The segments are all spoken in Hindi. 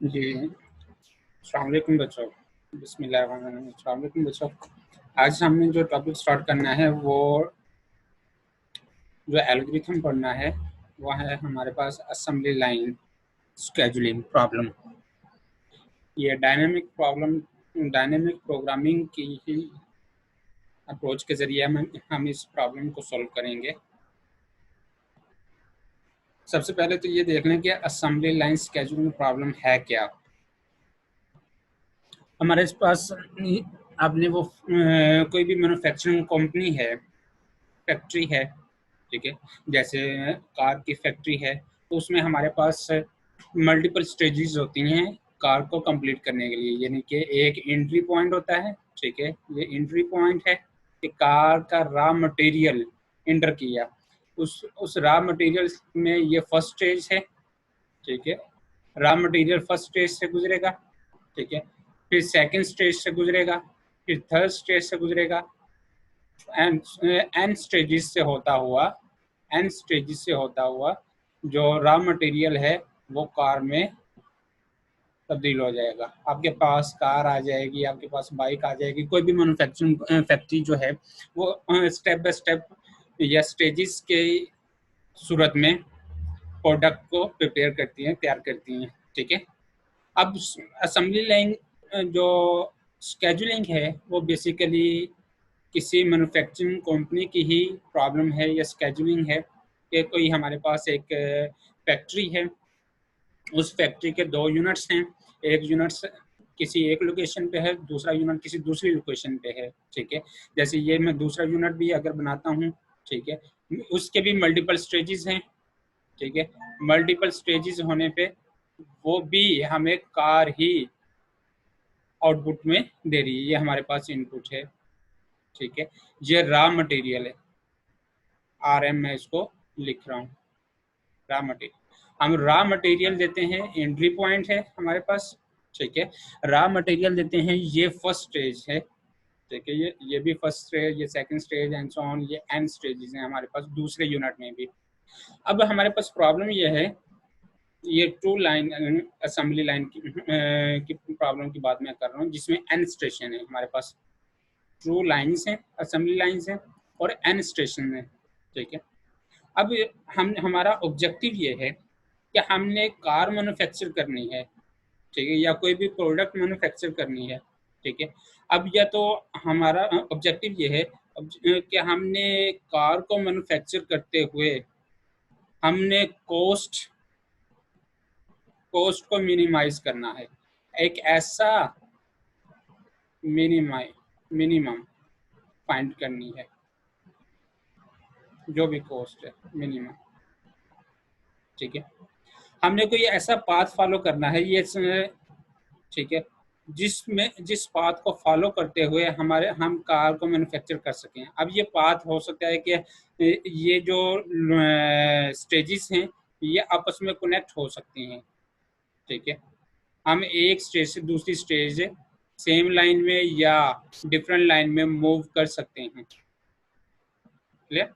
जी, अस्सलाम वालेकुम बच्चों। बिस्मिल्लाहिर्रहमानिर्रहीम। अस्सलाम वालेकुम बच्चों। आज हमने जो टॉपिक स्टार्ट करना है वो जो एल्गोरिथम पढ़ना है वो है हमारे पास असेंबली लाइन शेड्यूलिंग प्रॉब्लम। ये डायनेमिक प्रोग्रामिंग की ही अप्रोच के ज़रिए हम इस प्रॉब्लम को सॉल्व करेंगे। सबसे पहले तो ये देख लें कि असेंबली लाइन शेड्यूलिंग प्रॉब्लम है क्या। हमारे पास आपने वो कोई भी मैन्युफैक्चरिंग कंपनी है, फैक्ट्री है, ठीक है, जैसे कार की फैक्ट्री है, तो उसमें हमारे पास मल्टीपल स्टेजेस होती हैं कार को कंप्लीट करने के लिए। यानी कि एक एंट्री पॉइंट होता है, ठीक है, ये एंट्री पॉइंट है कि कार का रॉ मटेरियल एंटर किया, उस रॉ मटेरियल में ये फर्स्ट स्टेज है, ठीक है, रॉ मटेरियल फर्स्ट स्टेज से गुजरेगा, ठीक है, फिर सेकंड स्टेज से गुजरेगा, फिर थर्ड स्टेज से गुजरेगा, एन स्टेजेस से होता हुआ जो रॉ मटेरियल है वो कार में तब्दील हो जाएगा। आपके पास कार आ जाएगी, आपके पास बाइक आ जाएगी। कोई भी मैन्युफैक्चरिंग फैक्ट्री जो है वो स्टेप बाय स्टेप या स्टेजेस के सूरत में प्रोडक्ट को प्रिपेयर करती हैं, तैयार करती हैं, ठीक है। अब असेंबली लाइन जो स्केजुलिंग है वो बेसिकली किसी मैन्युफैक्चरिंग कंपनी की ही प्रॉब्लम है या स्केजुलिंग है कि कोई हमारे पास एक फैक्ट्री है, उस फैक्ट्री के दो यूनिट्स हैं, एक यूनिट्स किसी एक लोकेशन पे है, दूसरा यूनिट किसी दूसरी लोकेशन पे है, ठीक है। जैसे ये मैं दूसरा यूनिट भी अगर बनाता हूँ, ठीक है, उसके भी मल्टीपल स्टेजेस हैं, ठीक है। मल्टीपल स्टेजेस होने पे वो भी हमें कार ही आउटपुट में दे रही है। ये हमारे पास इनपुट है, ठीक है, ये रॉ मटेरियल है, आर एम मैं इसको लिख रहा हूँ, रॉ मटेरियल। हम रॉ मटेरियल देते हैं, एंट्री पॉइंट है हमारे पास, ठीक है, रॉ मटेरियल देते हैं, ये फर्स्ट स्टेज है, ठीक है, ये भी फर्स्ट स्टेज, ये second stage and so on, ये एंड स्टेजेस हैं हमारे पास दूसरे यूनिट में भी। अब हमारे पास प्रॉब्लम ये है, ये टू लाइन असेंबली लाइन की प्रॉब्लम की बात मैं कर रहा हूँ जिसमें एन स्टेशन है हमारे पास। टू लाइन्स हैं, असेंबली लाइन्स हैं और एन स्टेशन है, ठीक है। अब हमारा ऑब्जेक्टिव ये है कि हमने कार मैन्युफैक्चर करनी है, ठीक है, या कोई भी प्रोडक्ट मैन्युफैक्चर करनी है, ठीक है। अब या तो हमारा ऑब्जेक्टिव ये है कि हमने कार को मैन्युफैक्चर करते हुए हमने कॉस्ट को मिनिमाइज करना है, एक ऐसा मिनिमम फाइंड करनी है, जो भी कॉस्ट है मिनिमम, ठीक है। हमने कोई ऐसा पाथ फॉलो करना है, ये ठीक है, जिस पाथ को फॉलो करते हुए हम कार को मैन्युफैक्चर कर सकें। अब ये पाथ हो सकता है कि ये जो स्टेजेस हैं ये आपस में कनेक्ट हो सकती हैं, ठीक है। हम एक स्टेज से दूसरी स्टेज सेम लाइन में या डिफरेंट लाइन में मूव कर सकते हैं, क्लियर,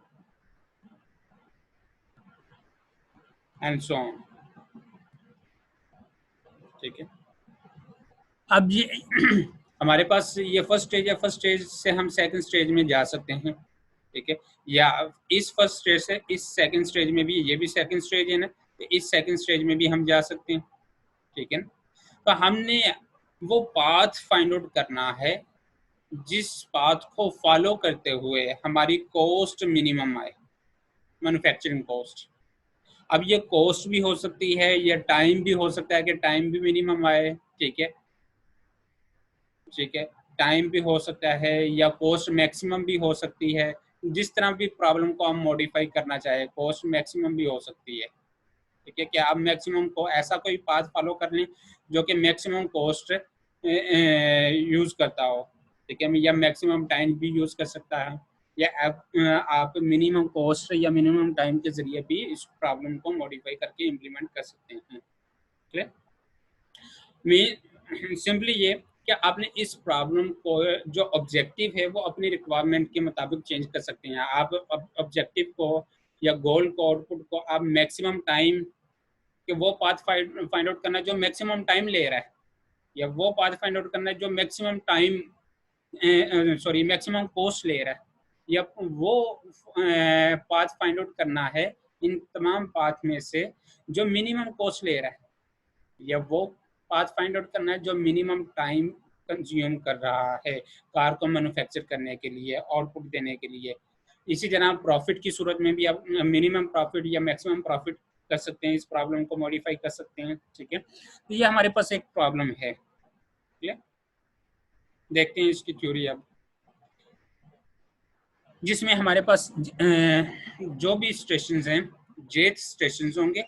एंड सो ऑन, ठीक है। अब ये हमारे पास ये फर्स्ट स्टेज है, फर्स्ट स्टेज से हम सेकंड स्टेज में जा सकते हैं, ठीक है, या इस फर्स्ट स्टेज से इस सेकंड स्टेज में भी, ये भी सेकंड स्टेज है ना, तो इस सेकंड स्टेज में भी हम जा सकते हैं, ठीक है। तो हमने वो पाथ फाइंड आउट करना है जिस पाथ को फॉलो करते हुए हमारी कॉस्ट मिनिमम आए, मैन्युफैक्चरिंग कॉस्ट। अब ये कॉस्ट भी हो सकती है या टाइम भी हो सकता है कि टाइम भी मिनिमम आए, ठीक है, ठीक है, टाइम भी हो सकता है या कॉस्ट मैक्सिमम भी हो सकती है। जिस तरह भी प्रॉब्लम को हम मॉडिफाई करना चाहे, कॉस्ट मैक्सिमम भी हो सकती है, ठीक है। क्या आप मैक्सिमम को ऐसा कोई पाथ फॉलो कर लें जो कि मैक्सिमम कॉस्ट यूज करता हो, ठीक है, या मैक्सिमम टाइम भी यूज कर सकता है, या आप मिनिमम कॉस्ट या मिनिमम टाइम के जरिए भी इस प्रॉब्लम को मॉडिफाई करके इम्प्लीमेंट कर सकते हैं, ठीक है। सिंपली ये कि आपने इस प्रॉब्लम को जो ऑब्जेक्टिव है वो अपनी रिक्वायरमेंट के मुताबिक चेंज कर सकते हैं। आप ऑब्जेक्टिव को या गोल को, आउटपुट को आप मैक्सिमम टाइम कि वो पाथ फाइंड आउट करना है जो मैक्सिमम टाइम ले रहा है, या वो पाथ फाइंड आउट करना है जो मैक्सिमम टाइम मैक्सिमम कॉस्ट ले रहा है, या वो पाथ फाइंड आउट करना है इन तमाम पाथ में से जो मिनिमम कॉस्ट ले रहा है, या वो पाथ फाइंड आउट करना है जो मिनिमम टाइम कंज्यूम कर रहा है कार को मैन्युफैक्चर करने के लिए, आउटपुट देने के लिए। इसी तरह प्रॉफिट की सूरत में भी आप मिनिमम प्रॉफिट या मैक्सिमम प्रॉफिट कर सकते हैं, इस प्रॉब्लम को मॉडिफाई कर सकते हैं। ठीक है, तो ये हमारे पास एक प्रॉब्लम है। ठीक, देखते हैं इसकी थ्योरी अब, जिसमें हमारे पास जो भी स्टेशन हैं जेथ स्टेशन होंगे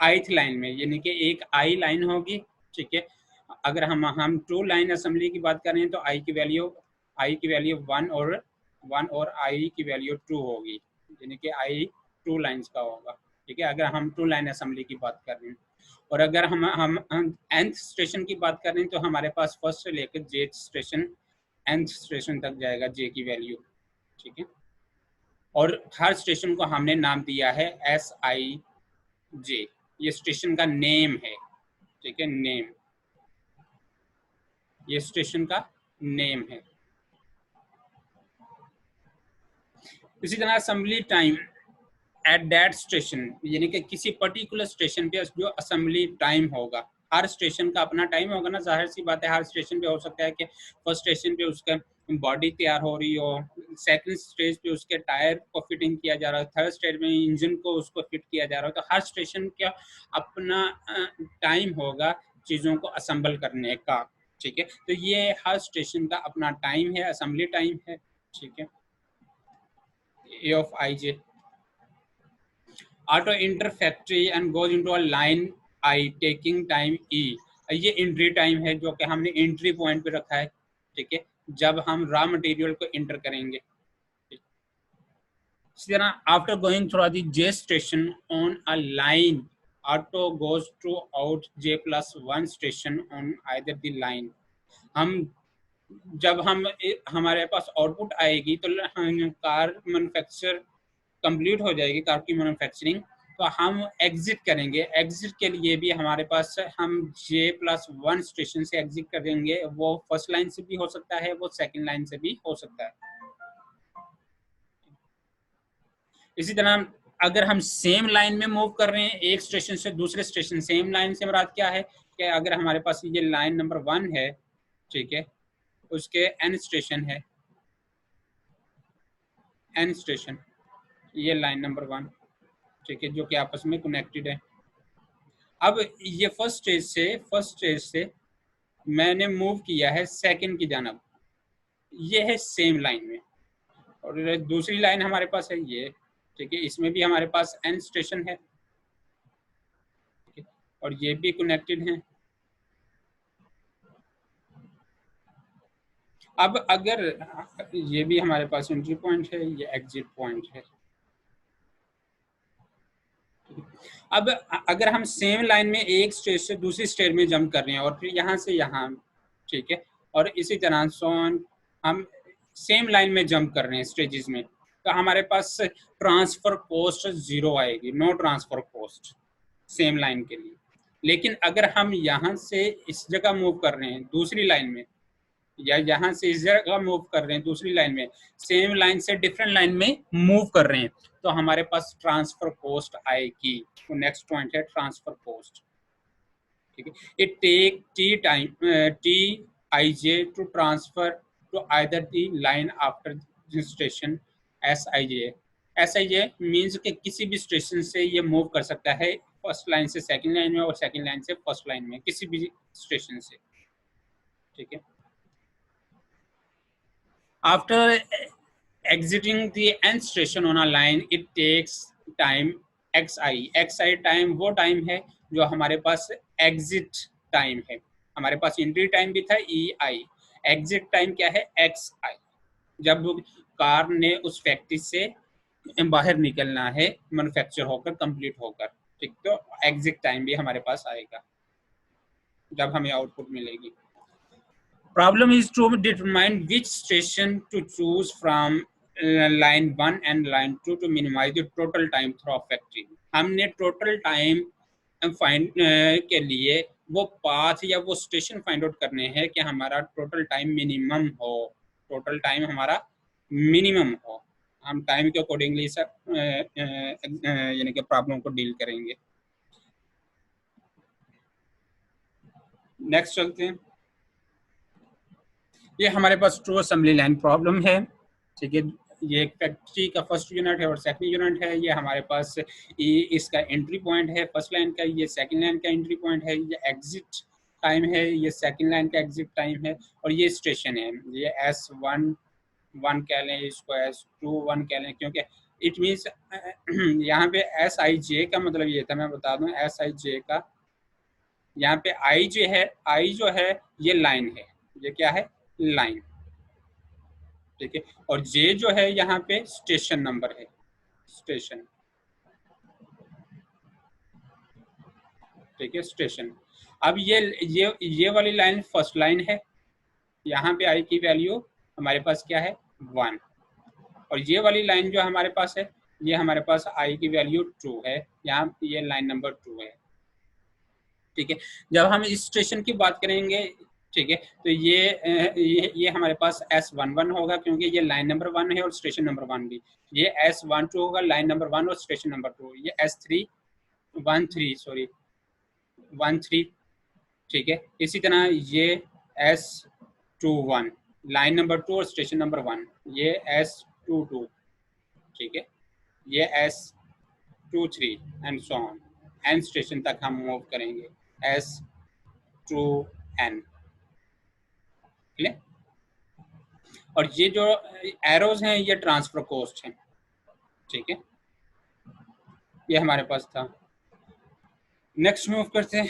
ith लाइन में, यानी कि एक आई लाइन होगी। ठीक है, अगर हम टू लाइन असेंबली की बात करें तो आई की वैल्यू 1 और आई की वैल्यू 2 होगी, यानी कि आई 2 लाइन्स का होगा। ठीक है, अगर हम टू लाइन असेंबली की बात कर रहे हैं। और अगर हम nth स्टेशन की बात कर रहे हैं तो हमारे पास फर्स्ट से लेकर जेथ स्टेशन nth स्टेशन तक जाएगा जे की वैल्यू। ठीक है, और हर स्टेशन को हमने नाम दिया है SIJ, ये स्टेशन का नेम है। ठीक है, नेम, ये स्टेशन का नेम है। इसी तरह assembly time at that station, यानी कि किसी पर्टिकुलर स्टेशन पे जो असेंबली टाइम होगा, हर स्टेशन का अपना टाइम होगा ना, जाहिर सी बात है। हर स्टेशन पे हो सकता है कि फर्स्ट स्टेशन पे उसका बॉडी तैयार हो रही हो, सेकंड स्टेज पे उसके टायर को फिटिंग किया जा रहा है, थर्ड स्टेज में इंजन को उसको फिट किया जा रहा है। तो हर स्टेशन का अपना टाइम होगा चीज़ों को असेंबल करने का। ठीक है, तो ये हर स्टेशन का अपना टाइम है, असेंबली टाइम है। ठीक है, A of I J auto enter factory and goes into a line I taking time E। ये एंट्री टाइम है जो कि हमने एंट्री पॉइंट पे रखा है। ठीक है, जब हम रॉ मटेरियल को एंटर करेंगे। इसी तरह after going through the J station on a line auto goes to out J+1 station on either the line. हम जब हमारे पास आउटपुट आएगी तो कार मैन्युफैक्चर कंप्लीट हो जाएगी, कार की मैन्युफैक्चरिंग, तो हम एग्जिट करेंगे। एग्जिट के लिए भी हमारे पास हम J+1 स्टेशन से एग्जिट करेंगे। वो फर्स्ट लाइन से भी हो सकता है, वो सेकंड लाइन से भी हो सकता है। इसी तरह अगर हम सेम लाइन में मूव कर रहे हैं एक स्टेशन से दूसरे स्टेशन, सेम लाइन से मुराद क्या है कि अगर हमारे पास ये लाइन नंबर 1 है, ठीक है, उसके n स्टेशन है, n स्टेशन, ये लाइन नंबर 1, ठीक है, जो कि आपस में कनेक्टेड है। अब ये फर्स्ट स्टेज से मैंने मूव किया है सेकंड की जानब, ये है सेम लाइन में, और दूसरी लाइन हमारे पास है ये। ठीक है, इसमें भी हमारे पास n स्टेशन है, और ये भी कनेक्टेड हैं। अब अगर ये भी हमारे पास एंट्री पॉइंट है, ये एग्जिट पॉइंट है। अब अगर हम सेम लाइन में एक स्टेज से दूसरी स्टेज में जंप कर रहे हैं और फिर यहाँ से यहाँ, ठीक है, और इसी तरह हम सेम लाइन में जंप कर रहे हैं स्टेजेस में, तो हमारे पास ट्रांसफर कॉस्ट 0 आएगी, no transfer cost same line के लिए। लेकिन अगर हम यहाँ से इस जगह मूव कर रहे हैं दूसरी लाइन में, या यहाँ से इस जगह मूव कर रहे हैं दूसरी लाइन में, सेम लाइन से डिफरेंट लाइन में मूव कर रहे हैं, तो हमारे पास ट्रांसफर कॉस्ट आएगी। तो नेक्स्ट पॉइंट है ट्रांसफर कॉस्ट। ठीक है, it take T I J to transfer to either the line after station SIJ। SIJ means कि किसी भी स्टेशन से ये मूव कर सकता है, फर्स्ट लाइन से सेकंड लाइन में और सेकंड लाइन से फर्स्ट लाइन में, किसी भी स्टेशन से। ठीक है, after exiting the n station on a line it takes time xi time वो टाइम है जो हमारे पास एग्जिट टाइम है। हमारे पास एंट्री टाइम भी था ei, एग्जिट टाइम क्या है xi, जब कार ने उस फैक्ट्री से बाहर निकलना है मैन्युफैक्चर होकर कंप्लीट होकर। ठीक, तो एग्जिट टाइम भी हमारे पास आएगा जब हमें आउटपुट मिलेगी। Problem is to determine which station to choose from line 1 and line 2 to minimize the total time through factory। हमने total time फाइंड के लिए वो पाथ या वो स्टेशन फाइंड आउट करने हैं कि हमारा टोटल टाइम मिनिमम हो, टोटल टाइम हमारा मिनिमम हो। हम टाइम के अकॉर्डिंगली सर यानी कि प्रॉब्लम को डील करेंगे। नेक्स्ट चलते हैं। ये हमारे पास ट्रू असेंबली लाइन प्रॉब्लम है, ठीक है। ये एक फैक्ट्री का फर्स्ट यूनिट है और सेकंड यूनिट है। ये हमारे पास इसका एंट्री पॉइंट है फर्स्ट लाइन का, ये सेकंड लाइन का एंट्री पॉइंट है, ये एग्जिट टाइम है, ये सेकंड लाइन का एग्जिट टाइम है, और ये स्टेशन है। ये S1 कह लें, इसको S21 कह लें, क्योंकि इट मीन्स यहाँ पे SIJ का मतलब ये था, मैं बता दूं SIJ का, यहाँ पे I जो है ये लाइन है, ये क्या है, लाइन, ठीक है। और J जो है यहाँ पे स्टेशन नंबर है, स्टेशन, ठीक है, स्टेशन। अब ये वाली लाइन फर्स्ट लाइन है, यहाँ पे I की वैल्यू हमारे पास क्या है, 1, और ये वाली लाइन जो हमारे पास है, ये हमारे पास I की वैल्यू 2 है, यहाँ ये लाइन नंबर 2 है, ठीक है। जब हम इस स्टेशन की बात करेंगे, ठीक है, तो ये हमारे पास S11 होगा, क्योंकि ये लाइन नंबर 1 है और स्टेशन नंबर 1 भी। ये S12 होगा, लाइन नंबर 1 और स्टेशन नंबर 2। ये S13, ठीक है। इसी तरह ये S21, लाइन नंबर 2 और स्टेशन नंबर 1। ये S22, ठीक है। ये S23 and so on, N station तक हम मूव करेंगे, S2N, और ये जो एरोज हैं ये ट्रांसफर कॉस्ट हैं, ठीक है। ये हमारे पास था। नेक्स्ट मूव करते हैं।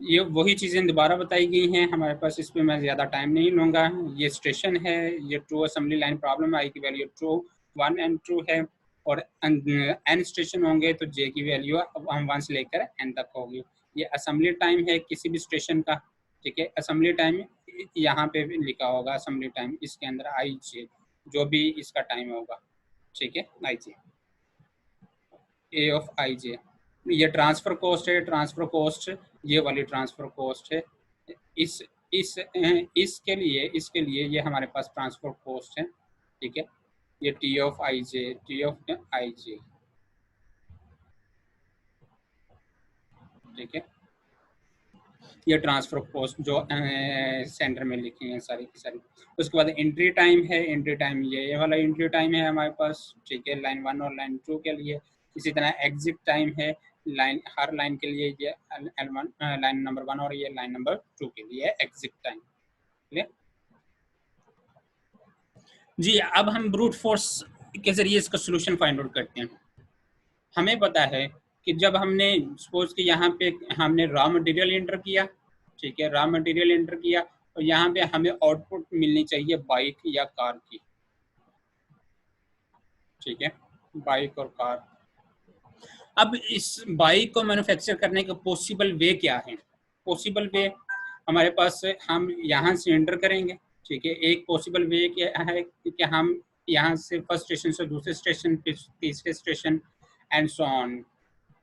ये वही चीज़ें दोबारा बताई गई हैं हमारे पास, इस पर मैं ज़्यादा टाइम नहीं लूँगा। ये स्टेशन है, ये true assembly line problem, I की वैल्यू ट्रू 1 एंड ट्रू है, और N स्टेशन होंगे तो J की वैल्यू हम 1 से लेकर N तक होगी। ये असेंबली टाइम है किसी भी स्टेशन का, ठीक है। असेंबली टाइम यहाँ पे भी लिखा होगा, असेंबली टाइम, इसके अंदर IJ जो भी इसका टाइम होगा, ठीक है, IJ, A ऑफ IJ। ये ट्रांसफर कॉस्ट है, ट्रांसफर कॉस्ट ये वाली ट्रांसफर कॉस्ट है। इस इसके लिए ये हमारे पास ट्रांसफर कॉस्ट है, ठीक है। ये T ऑफ IJ, ठीक है। ये ट्रांसफर कॉस्ट जो सेंटर में लिखी है सारी की सारी। उसके बाद एंट्री टाइम है, एंट्री टाइम ये वाला एंट्री टाइम है हमारे पास, ठीक है, लाइन 1 और लाइन 2 के लिए। इसी तरह एग्जिट टाइम है, लाइन हर लाइन के लिए ये L1 लाइन नंबर 1 और ये लाइन नंबर 2 के लिए एग्जिट टाइम, ठीक है जी। अब हम ब्रूट फोर्स के जरिए इसका सोल्यूशन फाइंड आउट करते हैं। हमें पता है कि जब हमने सपोज कि यहाँ पे हमने रॉ मटेरियल एंटर किया, ठीक है, रॉ मटेरियल एंटर किया, और यहाँ पे हमें आउटपुट मिलनी चाहिए बाइक या कार की, ठीक है, बाइक और कार। अब इस बाइक को मैन्युफैक्चर करने का पॉसिबल वे क्या है? पॉसिबल वे हमारे पास हम यहाँ से एंटर करेंगे, ठीक है। एक पॉसिबल वे क्या है कि हम यहाँ से फर्स्ट स्टेशन से दूसरे स्टेशन, तीसरे स्टेशन एंड सो ऑन,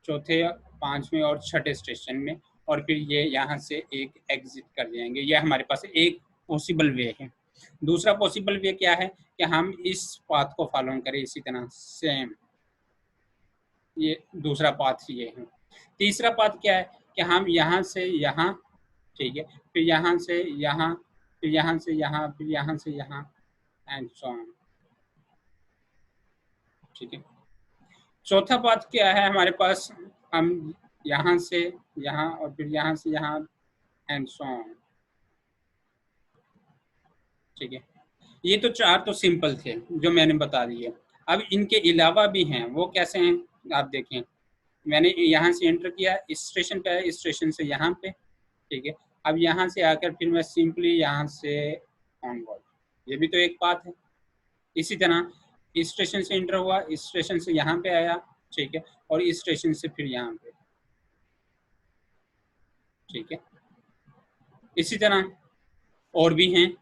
चौथे, पांचवें और छठे स्टेशन में, और फिर ये यहाँ से एक एग्जिट कर जाएंगे। ये हमारे पास एक पॉसिबल वे है। दूसरा पॉसिबल वे क्या है कि हम इस पाथ को फॉलो करें, इसी तरह सेम, ये दूसरा पाथ ये है। तीसरा पाथ क्या है कि हम यहाँ से यहाँ, ठीक है, फिर यहाँ से यहाँ, फिर यहाँ से यहाँ, फिर यहाँ से यहाँ एंड सो ऑन, ठीक है। चौथा पाथ क्या है हमारे पास, हम यहाँ से यहाँ और फिर यहाँ से यहाँ एंड सो ऑन, ठीक है। ये तो चार तो सिंपल थे जो मैंने बता दिए। अब इनके अलावा भी हैं, वो कैसे हैं आप देखें। मैंने यहाँ से एंटर किया, इस स्टेशन पे है, इस स्टेशन से यहाँ पे, ठीक है। अब यहाँ से आकर फिर मैं सिंपली यहाँ से ऑन बोर्ड, ये भी तो एक बात है। इसी तरह इस स्टेशन से एंटर हुआ, इस स्टेशन से यहाँ पे आया, ठीक है, और इस स्टेशन से फिर यहाँ पे, ठीक है। इसी तरह और भी हैं,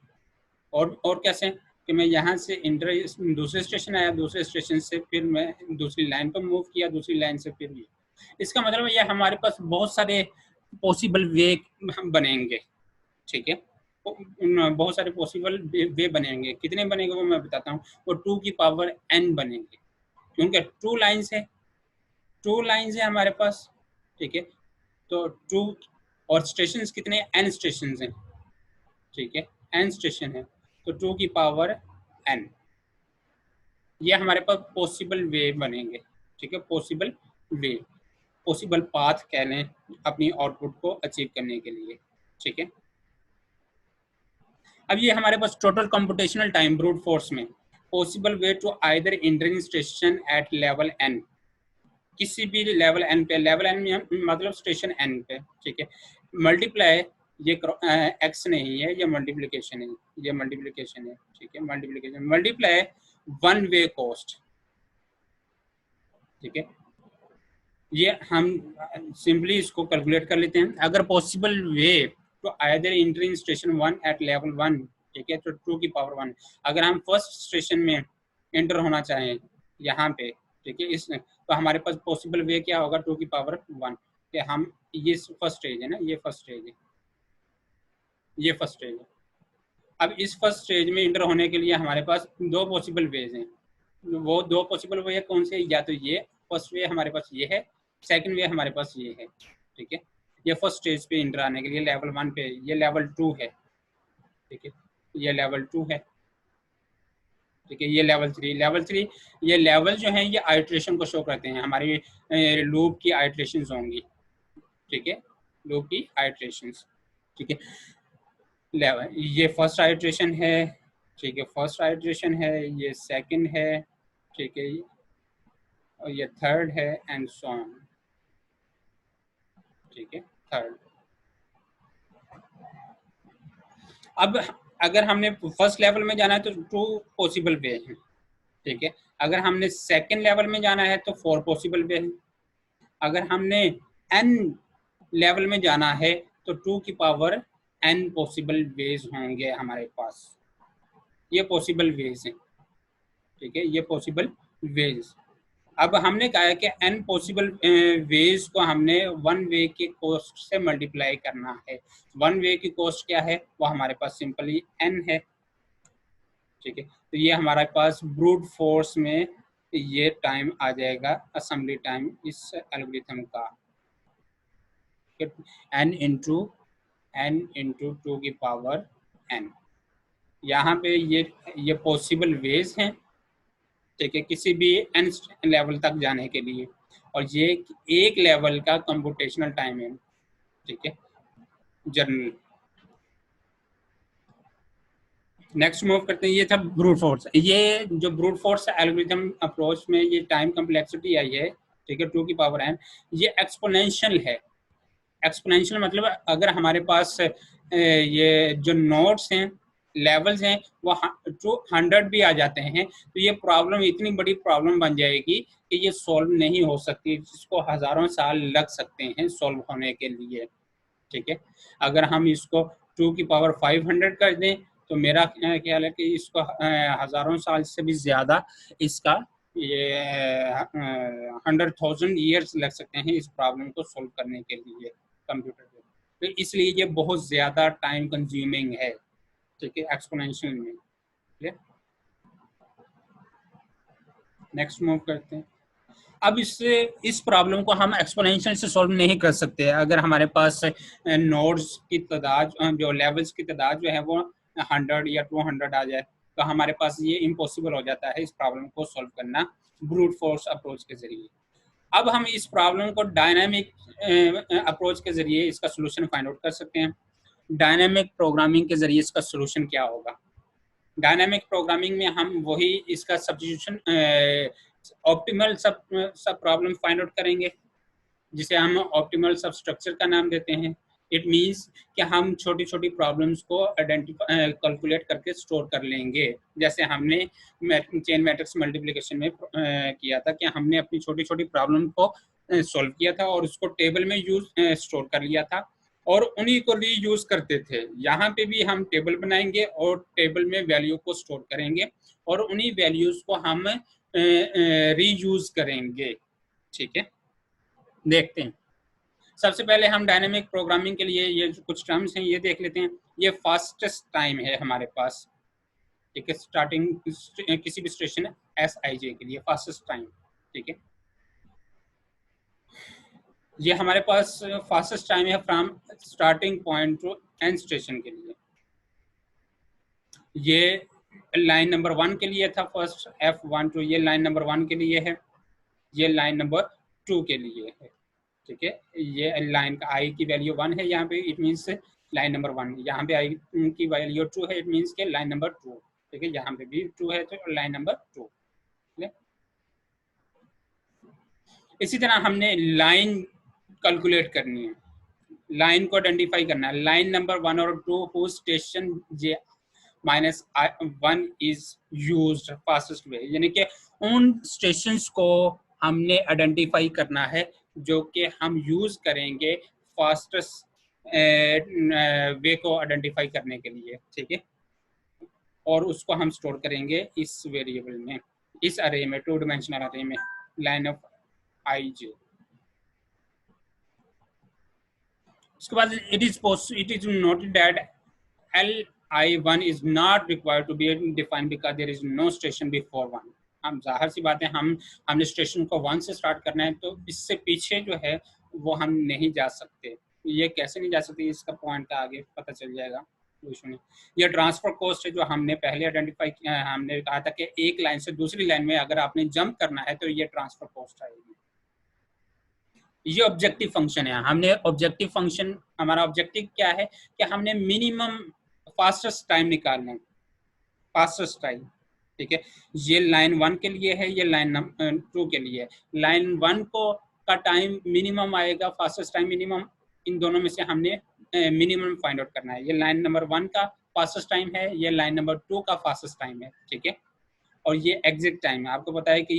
और कैसे कि मैं यहाँ से इंटर दूसरे स्टेशन आया, दूसरे स्टेशन से फिर मैं दूसरी लाइन पर मूव किया, दूसरी लाइन से फिर इसका मतलब ये हमारे पास बहुत सारे पॉसिबल वे बनेंगे, ठीक है। बहुत सारे पॉसिबल वे बनेंगे, कितने बनेंगे वो मैं बताता हूँ। वो 2 की पावर n बनेंगे, क्योंकि 2 लाइन्स है, 2 लाइन्स है हमारे पास, ठीक है। तो 2 और स्टेशन कितने, n स्टेशन हैं, ठीक है, n स्टेशन है, तो 2 की पावर n, ये हमारे पास पॉसिबल वे बनेंगे, ठीक है। पॉसिबल वे, पॉसिबल पाथ कह लें अपनी आउटपुट को अचीव करने के लिए, ठीक है। अब ये हमारे पास total computational time brute force में possible way to either entering station at level n, किसी भी लेवल n पे, लेवल n में मतलब स्टेशन n पे, ठीक है। मल्टीप्लाई, ये x नहीं है, ये मल्टीप्लिकेशन है, ये मल्टीप्लिकेशन है, ठीक है। Multiplication multiply one way cost, ठीक है। ये हम सिंपली इसको कैलकुलेट कर लेते हैं। अगर पॉसिबल वे तो either entering station 1 at level 1, ठीक है, तो 2 की पावर 1। अगर हम फर्स्ट स्टेशन में एंटर होना चाहें यहाँ पे, ठीक है, इस तो हमारे पास पॉसिबल वे क्या होगा, 2 की पावर 1, कि हम, ये फर्स्ट स्टेज है ना, ये फर्स्ट स्टेज है, ये फर्स्ट स्टेज है। अब इस फर्स्ट स्टेज में इंटर होने के लिए हमारे पास 2 पॉसिबल वेज हैं। वो 2 पॉसिबल वे कौन से, या तो ये फर्स्ट वे हमारे पास ये है, सेकंड वे हमारे पास ये है, ठीक है। ये फर्स्ट स्टेज पे इंटर आने के लिए लेवल 1 पे, ये लेवल 2 है, ठीक है, ये लेवल 2 है, ठीक है। ये लेवल 3, लेवल 3, ये लेवल जो है ये आइट्रेशन को शो करते हैं, हमारी लूप की आइट्रेशन होंगी, ठीक है, लूप की आइट्रेशन, ठीक है। लेवल, ये फर्स्ट आइट्रेशन है, ठीक है, फर्स्ट आइट्रेशन है, ये सेकंड है, ठीक है, और ये थर्ड है, एंड सो ऑन, ठीक है, थर्ड। अब अगर हमने फर्स्ट लेवल में जाना है तो 2 पॉसिबल वे हैं, ठीक है। अगर हमने सेकंड लेवल में जाना है तो 4 पॉसिबल वे हैं। अगर हमने n लेवल में जाना है तो 2 की पावर n पॉसिबल वेज होंगे हमारे पास, ये पॉसिबल वेज हैं, ठीक है, ये पॉसिबल वेज। अब हमने कहा है कि n पॉसिबल वेज को हमने 1 वे के कॉस्ट से मल्टीप्लाई करना है। 1 वे की कॉस्ट क्या है, वो हमारे पास सिंपली n है, ठीक है। तो ये हमारे पास ब्रूट फोर्स में ये टाइम आ जाएगा, असेंबली टाइम इस एल्गोरिथम का, n इंटू 2 की पावर n। यहाँ पे ये पॉसिबल वेज हैं, ठीक है, किसी भी n लेवल तक जाने के लिए, और ये एक लेवल का कंप्यूटेशनल टाइम है, ठीक है, जर्नल। नेक्स्ट मूव करते हैं, ये था ब्रूट फोर्स। ये जो ब्रूट फोर्स एल्गोरिथम अप्रोच में ये टाइम कम्प्लेक्सिटी आई है, ठीक है, 2 की पावर n, ये एक्सपोनेंशियल है। एक्सपोनेंशियल मतलब अगर हमारे पास ये जो नोड्स हैं, लेवल्स हैं, वो 100 भी आ जाते हैं तो ये प्रॉब्लम इतनी बड़ी प्रॉब्लम बन जाएगी कि ये सॉल्व नहीं हो सकती, जिसको हजारों साल लग सकते हैं सॉल्व होने के लिए, ठीक है। अगर हम इसको 2 की पावर 500 कर दें तो मेरा ख्याल है कि इसको हजारों साल से भी ज्यादा इसका ये 100,000 ईयर्स लग सकते हैं इस प्रॉब्लम को सोल्व करने के लिए कंप्यूटर पे। तो इसलिए ये बहुत ज्यादा टाइम कंज्यूमिंग है, ठीक है, एक्सपोनेंशियल में। नेक्स्ट मूव करते हैं। अब इस प्रॉब्लम को हम एक्सपोनेंशियल से सॉल्व नहीं कर सकते अगर हमारे पास नोड्स की तादाद, जो लेवल्स की तादाद जो है वो 100 या 200 आ जाए, तो हमारे पास ये इम्पॉसिबल हो जाता है इस प्रॉब्लम को सॉल्व करना ब्रूट फोर्स अप्रोच के जरिए। अब हम इस प्रॉब्लम को डायनामिक अप्रोच के जरिए इसका सोल्यूशन फाइंड आउट कर सकते हैं। डायनामिक प्रोग्रामिंग के जरिए इसका सोल्यूशन क्या होगा। डायनामिक प्रोग्रामिंग में हम वही इसका सब्स्टिट्यूशन ऑप्टिमल सब प्रॉब्लम फाइंड आउट करेंगे, जिसे हम ऑप्टिमल सब स्ट्रक्चर का नाम देते हैं। इट मीन्स कि हम छोटी छोटी प्रॉब्लम्स को आइडेंटिफाई कैलकुलेट करके स्टोर कर लेंगे, जैसे हमने चेन मैट्रिक्स मल्टीप्लिकेशन में किया था कि हमने अपनी छोटी छोटी प्रॉब्लम को सॉल्व किया था और उसको टेबल में स्टोर कर लिया था और उन्हीं को रीयूज करते थे। यहाँ पे भी हम टेबल बनाएंगे और टेबल में वैल्यू को स्टोर करेंगे और उन्हीं वैल्यूज को हम रीयूज करेंगे, ठीक है। देखते हैं। सबसे पहले हम डायनेमिक प्रोग्रामिंग के लिए ये जो कुछ टर्म्स हैं ये देख लेते हैं। ये फास्टेस्ट टाइम है हमारे पास, ठीक है, स्टार्टिंग किसी भी स्टेशन एस आई जे के लिए फास्टेस्ट टाइम, ठीक है। ये हमारे पास फास्टेस्ट टाइम है from starting point two and station के लिए। ये लाइन नंबर 1 के लिए था, फर्स्ट F12, ये लाइन नंबर 1 के लिए है, ये लाइन नंबर 2 के लिए है, ठीक है। ये लाइन का आई की वैल्यू 1 है यहाँ पे, इट मीन्स लाइन नंबर 1। यहाँ पे आई की वैल्यू 2 है, इट मीन्स के लाइन नंबर 2, ठीक है। यहाँ पे भी 2 है तो लाइन नंबर 2। इसी तरह हमने लाइन कैलकुलेट करनी है, लाइन को आइडेंटिफाई करना है। लाइन नंबर 1 और 2 who station J -1 is used fastest way, यानी कि उन स्टेशंस को हमने आइडेंटिफाई करना है जो कि हम यूज करेंगे फास्टेस्ट वे को आइडेंटिफाई करने के लिए, ठीक है। और उसको हम स्टोर करेंगे इस वेरिएबल में, इस अरे में, 2 डायमेंशनल अरे में, लाइन ऑफ आई जे। उसके बाद it is noted that LI1 is not required to be defined because there is no station before 1। हम जाहिर सी बात है, हमने स्टेशन को 1 से स्टार्ट करना है, तो इससे पीछे जो है वो हम नहीं जा सकते। ये कैसे नहीं जा सकते, इसका पॉइंट आगे पता चल जाएगा। ये ट्रांसफर कॉस्ट है जो हमने पहले आइडेंटिफाई किया है। हमने कहा था कि एक लाइन से दूसरी लाइन में अगर आपने जंप करना है तो ये ट्रांसफर कॉस्ट आएगी। ये ऑब्जेक्टिव फंक्शन है। हमने ऑब्जेक्टिव फंक्शन, हमारा ऑब्जेक्टिव क्या है कि हमने मिनिमम फास्टेस्ट टाइम निकालना है, फास्टेस्ट टाइम, ठीक है। ये लाइन 1 के लिए है, ये लाइन 2 के लिए है। लाइन 1 को का टाइम मिनिमम आएगा, फास्टेस्ट टाइम मिनिमम, इन दोनों में से हमने मिनिमम फाइंड आउट करना है। ये लाइन नंबर 1 का फास्टेस्ट टाइम है, ये लाइन नंबर 2 का फास्टेस्ट टाइम है, ठीक है। और ये एग्जिट टाइम है। आपको पता है कि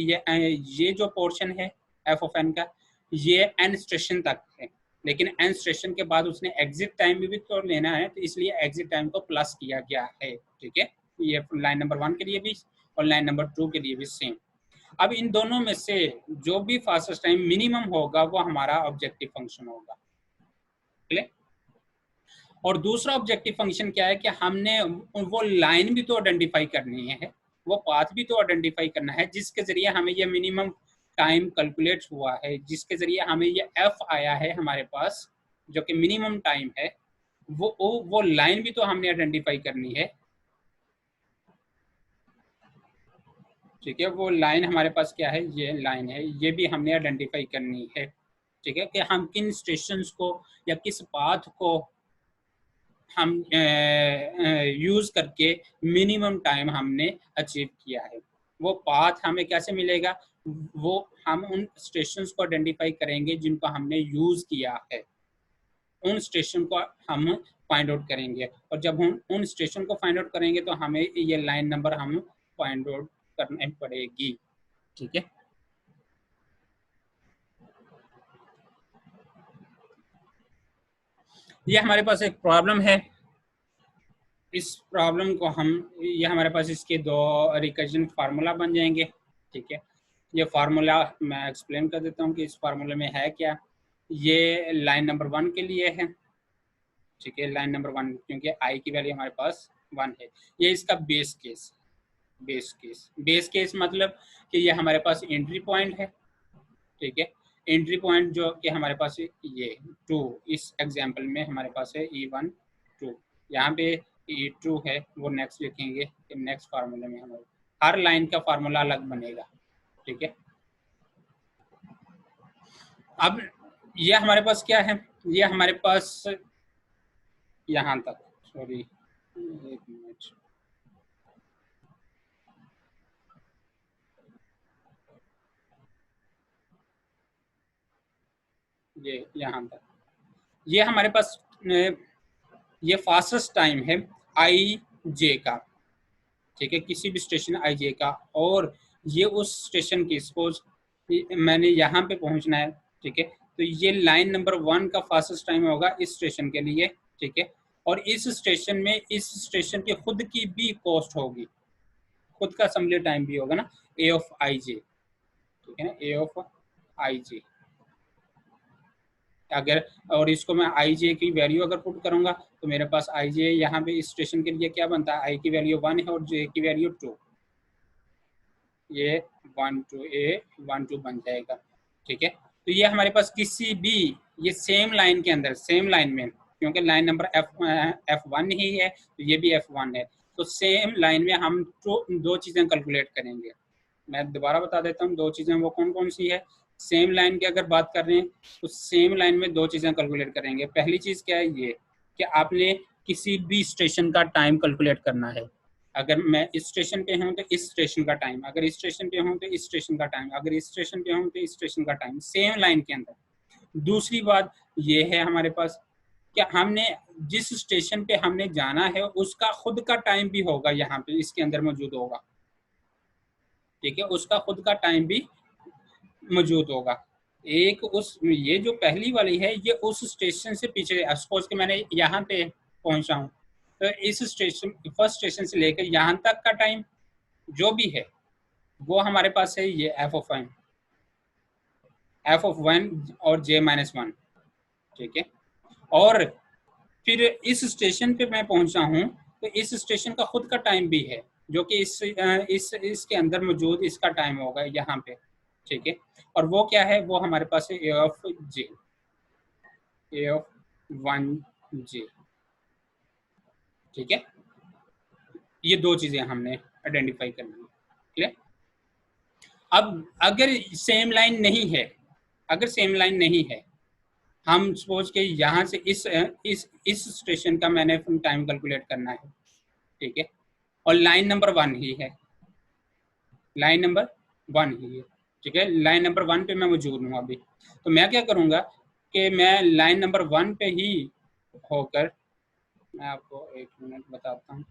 ये जो पोर्शन है एफ ऑफ एन का, ये एन स्टेशन तक है, लेकिन एन स्टेशन के बाद उसने एग्जिट टाइम भी तो लेना है, तो इसलिए एग्जिट टाइम को प्लस किया गया है, ठीक है। ये लाइन नंबर 1 के लिए भी और लाइन नंबर 2 के लिए भी सेम। अब इन दोनों में से जो भी फास्टेस्ट टाइम मिनिमम होगा वो हमारा ऑब्जेक्टिव फंक्शन होगा, ठीक। और दूसरा ऑब्जेक्टिव फंक्शन क्या है कि हमने वो लाइन भी तो आइडेंटिफाई करनी है, वो पाथ भी तो आइडेंटिफाई करना है जिसके जरिए हमें ये मिनिमम टाइम कैलकुलेट हुआ है, जिसके जरिए हमें ये एफ आया है हमारे पास जो कि मिनिमम टाइम है। वो लाइन भी तो हमने आइडेंटिफाई करनी है, ठीक है। वो लाइन हमारे पास क्या है, ये लाइन है, ये भी हमने आइडेंटिफाई करनी है, ठीक है, कि हम किन स्टेशंस को या किस पाथ को हम यूज करके मिनिमम टाइम हमने अचीव किया है। वो पाथ हमें कैसे मिलेगा, वो हम उन स्टेशंस को आइडेंटिफाई करेंगे जिनको हमने यूज किया है, उन स्टेशन को हम फाइंड आउट करेंगे। और जब हम उन स्टेशन को फाइंड आउट करेंगे तो हमें ये लाइन नंबर हम फाइंड आउट करनी पड़ेगी, ठीक है। ये हमारे पास एक प्रॉब्लम है। इस प्रॉब्लम को हम, ये हमारे पास इसके 2 रिकर्जन फार्मूला बन जाएंगे, ठीक है। ये फार्मूला मैं एक्सप्लेन कर देता हूँ कि इस फार्मूले में है क्या। ये लाइन नंबर 1 के लिए है, ठीक है, लाइन नंबर 1, क्योंकि आई की वैल्यू हमारे पास 1 है। ये इसका बेस केस, बेस केस मतलब कि ये हमारे पास एंट्री पॉइंट है, ठीक है। एंट्री पॉइंट जो कि हमारे पास ये 2, इस एग्जांपल में हमारे पास है E1 2, यहाँ पे E2 है, वो नेक्स्ट लिखेंगे कि नेक्स्ट फार्मूले में हमारे हर लाइन का फार्मूला अलग बनेगा, ठीक है। अब ये हमारे पास क्या है, ये हमारे पास यहाँ तक, सॉरी एक मिनट, ये यहाँ तक, ये हमारे पास ये फास्टेस्ट टाइम है आई जे का, ठीक है, किसी भी स्टेशन आई जे का। और ये उस स्टेशन की, सपोज मैंने यहाँ पे पहुँचना है, ठीक है, तो ये लाइन नंबर 1 का फास्टेस्ट टाइम होगा इस स्टेशन के लिए, ठीक है। और इस स्टेशन में इस स्टेशन की खुद की भी कॉस्ट होगी, खुद का असेंबली टाइम भी होगा ना, ए ऑफ आई जे, ठीक है ना, ए ऑफ आई जे। अगर और इसको मैं आई जे की वैल्यू अगर पुट करूंगा तो मेरे पास आई जे यहाँ पे इस स्टेशन के लिए क्या बनता है, आई की वैल्यू 1 है और जे की वैल्यू 2, ये 1 2 बन जाएगा। ठीक है, तो ये हमारे पास किसी भी ये सेम लाइन के अंदर, सेम लाइन में, क्योंकि लाइन नंबर F1 ही है तो ये भी F1 है, तो सेम लाइन में हम दो चीज़ें कैलकुलेट करेंगे। मैं दोबारा बता देता हूँ दो चीज़ें वो कौन कौन सी है। सेम लाइन की अगर बात कर रहे हैं तो सेम लाइन में दो चीज़ें कैलकुलेट करेंगे। पहली चीज़ क्या है, ये कि आपने किसी भी स्टेशन का टाइम कैलकुलेट करना है। अगर मैं इस स्टेशन पे हूँ तो इस स्टेशन का टाइम, अगर इस स्टेशन पे हूँ तो इस स्टेशन का टाइम, अगर इस स्टेशन पे हूँ तो इस स्टेशन का टाइम, सेम लाइन के अंदर। दूसरी बात ये है हमारे पास कि हमने जिस स्टेशन पे हमने जाना है उसका खुद का टाइम भी होगा, यहाँ पे इसके अंदर मौजूद होगा। ठीक है, उसका खुद का टाइम भी मौजूद होगा। एक उस ये जो पहली वाली है ये उस स्टेशन से पीछे, सपोज कि मैंने यहाँ पे पहुंचा हूँ तो इस स्टेशन, फर्स्ट स्टेशन से लेकर यहाँ तक का टाइम जो भी है वो हमारे पास है ये f(1) और j-1। ठीक है, और फिर इस स्टेशन पे मैं पहुंचा हूँ तो इस स्टेशन का खुद का टाइम भी है जो कि इसके अंदर मौजूद इसका टाइम होगा यहाँ पे। ठीक है, और वो क्या है, वो हमारे पास है a(1j). ठीक है, ये दो चीजें हमने आइडेंटिफाई करनी है। क्लियर। अब अगर सेम लाइन नहीं है, अगर सेम लाइन नहीं है, हम सपोज के यहाँ से इस स्टेशन का मैंने टाइम कैलकुलेट करना है। ठीक है, और लाइन नंबर 1 ही है, लाइन नंबर 1 ही है। ठीक है, लाइन नंबर 1 पे मैं मौजूद हूँ अभी, तो मैं क्या करूँगा कि मैं लाइन नंबर 1 पे ही होकर, मैं आपको एक मिनट बताता हूँ।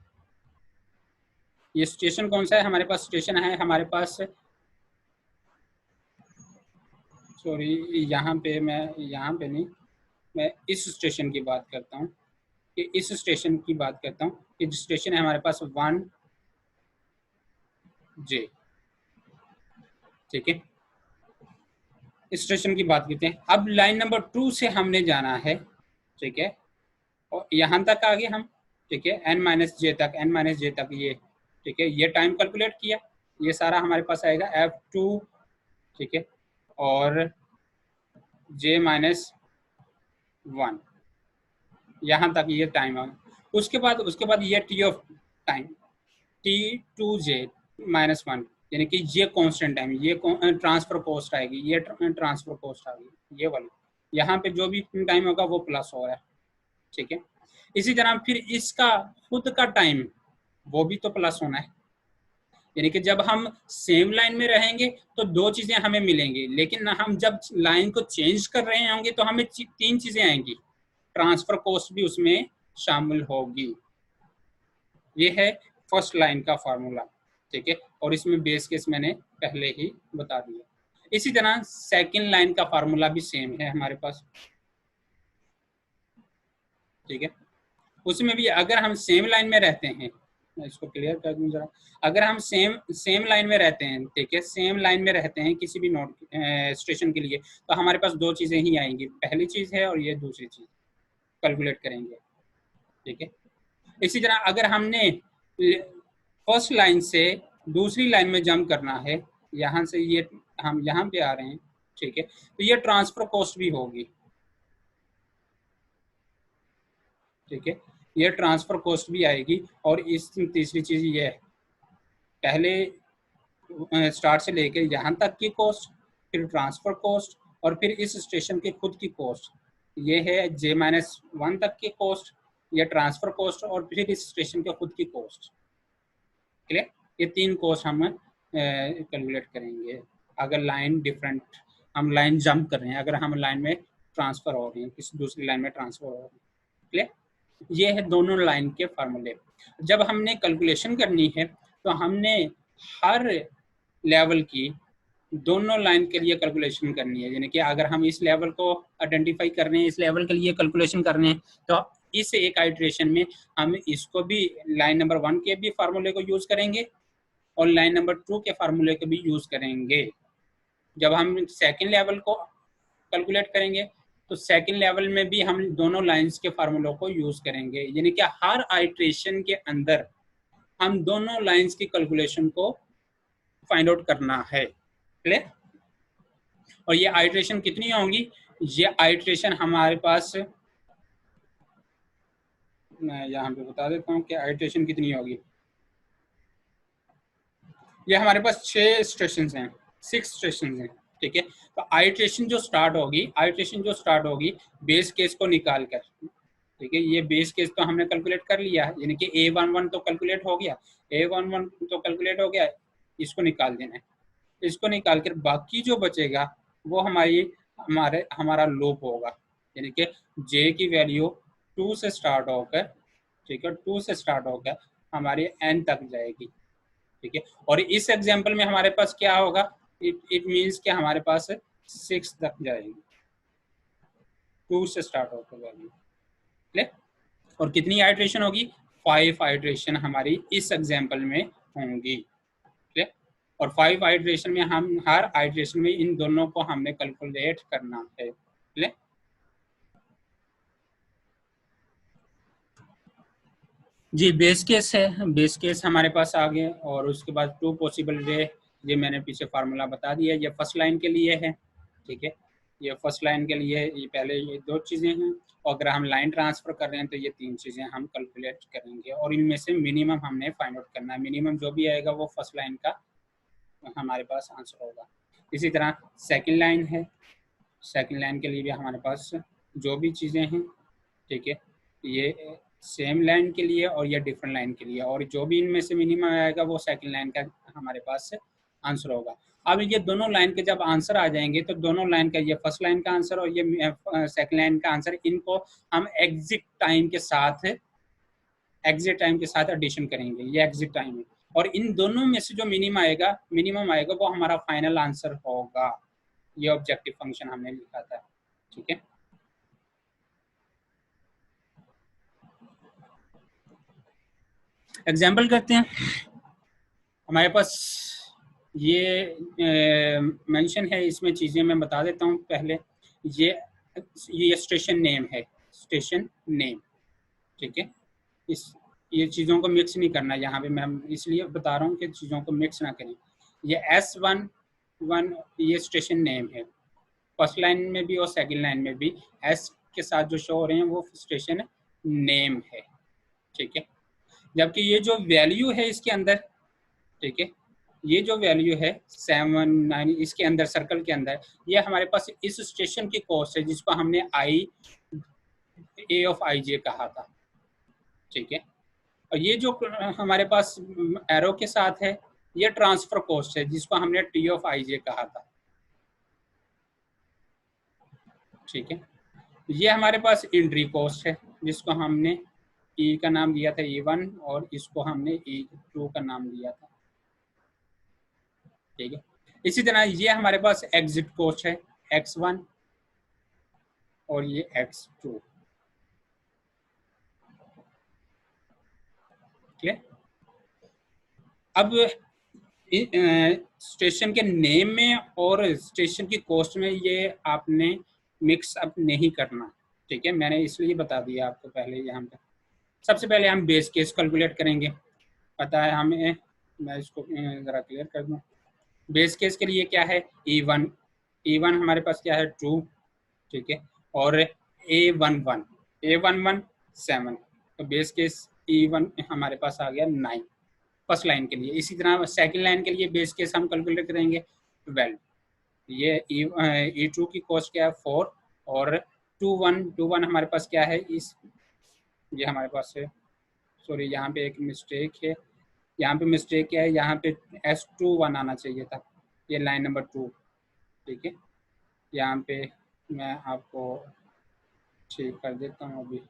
ये स्टेशन कौन सा है हमारे पास, स्टेशन है हमारे पास, सॉरी यहाँ पे मैं, यहाँ पे नहीं, मैं इस स्टेशन की बात करता हूँ, कि इस स्टेशन की बात करता हूँ कि स्टेशन है हमारे पास 1J। ठीक है, स्टेशन की बात करते हैं। अब लाइन नंबर 2 से हमने जाना है। ठीक है, और यहाँ तक आ गए हम। ठीक है, n-j तक, n-j तक ये। ठीक है, ये टाइम कैलकुलेट किया, ये सारा हमारे पास आएगा f2। ठीक है, और j-1 यहाँ तक ये टाइम है। उसके बाद ये t ऑफ टाइम t2j-1, यानी कि ये कांस्टेंट टाइम, ये ट्रांसफर कॉस्ट आएगी, ये ट्रांसफर कॉस्ट आ गई ये वाली। यहाँ पे जो भी टाइम होगा वो प्लस हो रहा है। ठीक है, इसी तरह फिर इसका खुद का टाइम वो भी तो प्लस होना है, यानी कि जब हम सेम लाइन में रहेंगे तो दो चीजें हमें मिलेंगी, लेकिन हम जब लाइन को चेंज कर रहे होंगे तो हमें तीन चीजें आएंगी, ट्रांसफर कॉस्ट भी उसमें शामिल होगी। ये है फर्स्ट लाइन का फार्मूला। ठीक है, और इसमें बेस केस मैंने पहले ही बता दिया। इसी तरह सेकंड लाइन का फार्मूला भी सेम है हमारे पास। ठीक है, उसमें भी अगर हम सेम लाइन में रहते हैं, मैं इसको क्लियर कर दूं जरा, अगर हम सेम लाइन में रहते हैं, ठीक है, सेम लाइन में रहते हैं किसी भी नोड स्टेशन के लिए, तो हमारे पास दो चीजें ही आएंगी, पहली चीज है और ये दूसरी चीज कैलकुलेट करेंगे। ठीक है, इसी तरह अगर हमने फर्स्ट लाइन से दूसरी लाइन में जंप करना है, यहाँ से ये हम यहाँ पे आ रहे हैं। ठीक है, तो ये ट्रांसफर कॉस्ट भी होगी। ठीक है, ये ट्रांसफर कॉस्ट भी आएगी। और इस तीसरी चीज ये है, पहले स्टार्ट से लेकर यहाँ तक की कॉस्ट, फिर ट्रांसफर कॉस्ट, और फिर इस स्टेशन की खुद की कॉस्ट, ये है j-1 तक की कॉस्ट, ये ट्रांसफर कॉस्ट, और फिर इस स्टेशन के खुद की कॉस्ट। क्लियर, ये तीन कॉस्ट हम कैलकुलेट करेंगे अगर लाइन डिफरेंट, हम लाइन जंप कर रहे हैं, अगर हम लाइन में ट्रांसफर हो रहे हैं, किसी दूसरी लाइन में ट्रांसफर हो रहे हैं। क्लियर, ये है दोनों लाइन के फार्मूले। जब हमने कैलकुलेशन करनी है तो हमने हर लेवल की दोनों लाइन के लिए कैलकुलेशन करनी है, यानी कि अगर हम इस लेवल को आइडेंटिफाई कर रहे हैं, इस लेवल के लिए कैलकुलेशन कर रहे हैं, तो इस एक आइट्रेशन में हम इसको भी लाइन नंबर 1 के भी फार्मूले को यूज करेंगे और लाइन नंबर 2 के फार्मूले को भी यूज करेंगे। जब हम सेकेंड लेवल को कैलकुलेट करेंगे तो सेकंड लेवल में भी हम दोनों लाइंस के फार्मूलों को यूज करेंगे, यानी कि हर आइट्रेशन के अंदर हम दोनों लाइंस की कैलकुलेशन को फाइंड आउट करना है। क्लियर? और ये आइट्रेशन कितनी होंगी? ये आइट्रेशन हमारे पास, मैं यहाँ पे बता देता हूँ कि आइट्रेशन कितनी होगी। ये हमारे पास 6 स्टेशन हैं, 6 स्टेशन हैं, ठीक है। तो आइट्रेशन जो स्टार्ट होगी बेस केस को निकाल कर, ठीक है। ये बेस केस तो हमने कैलकुलेट कर लिया है, यानी कि A11 तो कैलकुलेट हो गया, A11 तो कैलकुलेट हो गया, इसको निकाल देना है। इसको निकाल कर बाकी जो बचेगा वो हमारा लूप होगा, यानी कि J की वैल्यू 2 से स्टार्ट होकर, ठीक है, 2 से स्टार्ट होकर हमारी N तक जाएगी, ठीक है। और इस एग्जाम्पल में हमारे पास क्या होगा, इट मीन्स कि हमारे पास 6 तक जाएगी, 2 से स्टार्ट होकर वैल्यू। क्लियर? और कितनी आइट्रेशन होगी? 5 आइट्रेशन हमारी इस एग्जाम्पल में होंगी। क्लियर? और 5 आइट्रेशन में हम हर आइट्रेशन में इन दोनों को हमने कैलकुलेट करना है। क्लियर? जी, बेस केस है, बेस केस हमारे पास आ गए, और उसके बाद 2 पॉसिबल वे, ये मैंने पीछे फार्मूला बता दिया, ये फर्स्ट लाइन के लिए है, ठीक है। ये फर्स्ट लाइन के लिए ये पहले ये 2 चीज़ें हैं, और अगर हम लाइन ट्रांसफर कर रहे हैं तो ये 3 चीज़ें हम कैलकुलेट करेंगे, और इनमें से मिनिमम हमने फाइंड आउट करना है। मिनिमम जो भी आएगा वो फर्स्ट लाइन का हमारे पास आंसर होगा। इसी तरह सेकेंड लाइन है, सेकेंड लाइन के लिए भी हमारे पास जो भी चीज़ें हैं, ठीक है, ये सेम लाइन के लिए और ये डिफरेंट लाइन के लिए, और जो भी इनमें से मिनिमम आएगा वो सेकंड लाइन का हमारे पास आंसर होगा। अब ये दोनों लाइन के जब आंसर आ जाएंगे तो दोनों लाइन का, ये फर्स्ट लाइन का आंसर और ये सेकंड लाइन का आंसर, इनको हम एग्जिट टाइम के साथ एडिशन करेंगे। ये एग्जिट टाइम है, और इन दोनों में से जो मिनिमम आएगा वो हमारा फाइनल आंसर होगा। ये ऑब्जेक्टिव फंक्शन हमने लिखा था, ठीक है। एग्जाम्पल करते हैं। हमारे पास ये मेंशन है, इसमें चीज़ें मैं बता देता हूँ पहले। ये स्टेशन नेम है, स्टेशन नेम, ठीक है। ये चीज़ों को मिक्स नहीं करना यहाँ पे, मैं इसलिए बता रहा हूँ कि चीज़ों को मिक्स ना करें। ये S11 ये स्टेशन नेम है, फर्स्ट लाइन में भी और सेकंड लाइन में भी S के साथ जो शो हो रहे हैं वो स्टेशन नेम है, ठीक है। जबकि ये जो वैल्यू है इसके अंदर, ठीक है, ये जो वैल्यू है 7-9 इसके अंदर, सर्कल के अंदर, ये हमारे पास इस स्टेशन की कॉस्ट है जिसको हमने A(i)(j) कहा था, ठीक है। और ये जो हमारे पास एरो के साथ है ये ट्रांसफर कॉस्ट है जिसको हमने T(i)(j) कहा था, ठीक है। ये हमारे पास एंट्री कॉस्ट है जिसको हमने E का नाम दिया था E1 और इसको हमने E2 का नाम दिया था, ठीक है। इसी तरह ये हमारे पास एग्जिट कॉस्ट है X1 और ये X2, ठीक है। अब स्टेशन के नेम में और स्टेशन की कॉस्ट में ये आपने मिक्स अप नहीं करना, ठीक है। मैंने इसलिए बता दिया आपको पहले। यहाँ पे सबसे पहले हम बेस केस कैलकुलेट करेंगे, पता है हमें। मैं इसको ज़रा क्लियर कर दूँ। बेस केस के लिए क्या है, E1 हमारे पास क्या है 2, ठीक है, और A11 7, तो बेस केस E1 हमारे पास आ गया 9 फर्स्ट लाइन के लिए। इसी तरह सेकंड लाइन के लिए बेस केस हम कैलकुलेट करेंगे 12। ये E2 की कॉस्ट क्या है 4, और 21 हमारे पास क्या है, ये हमारे पास है, सॉरी यहाँ पे एक मिस्टेक है, यहाँ पे मिस्टेक क्या है, यहाँ पे S21 आना चाहिए था, ये लाइन नंबर 2, ठीक है। यहाँ पे मैं आपको ठीक कर देता हूँ अभी।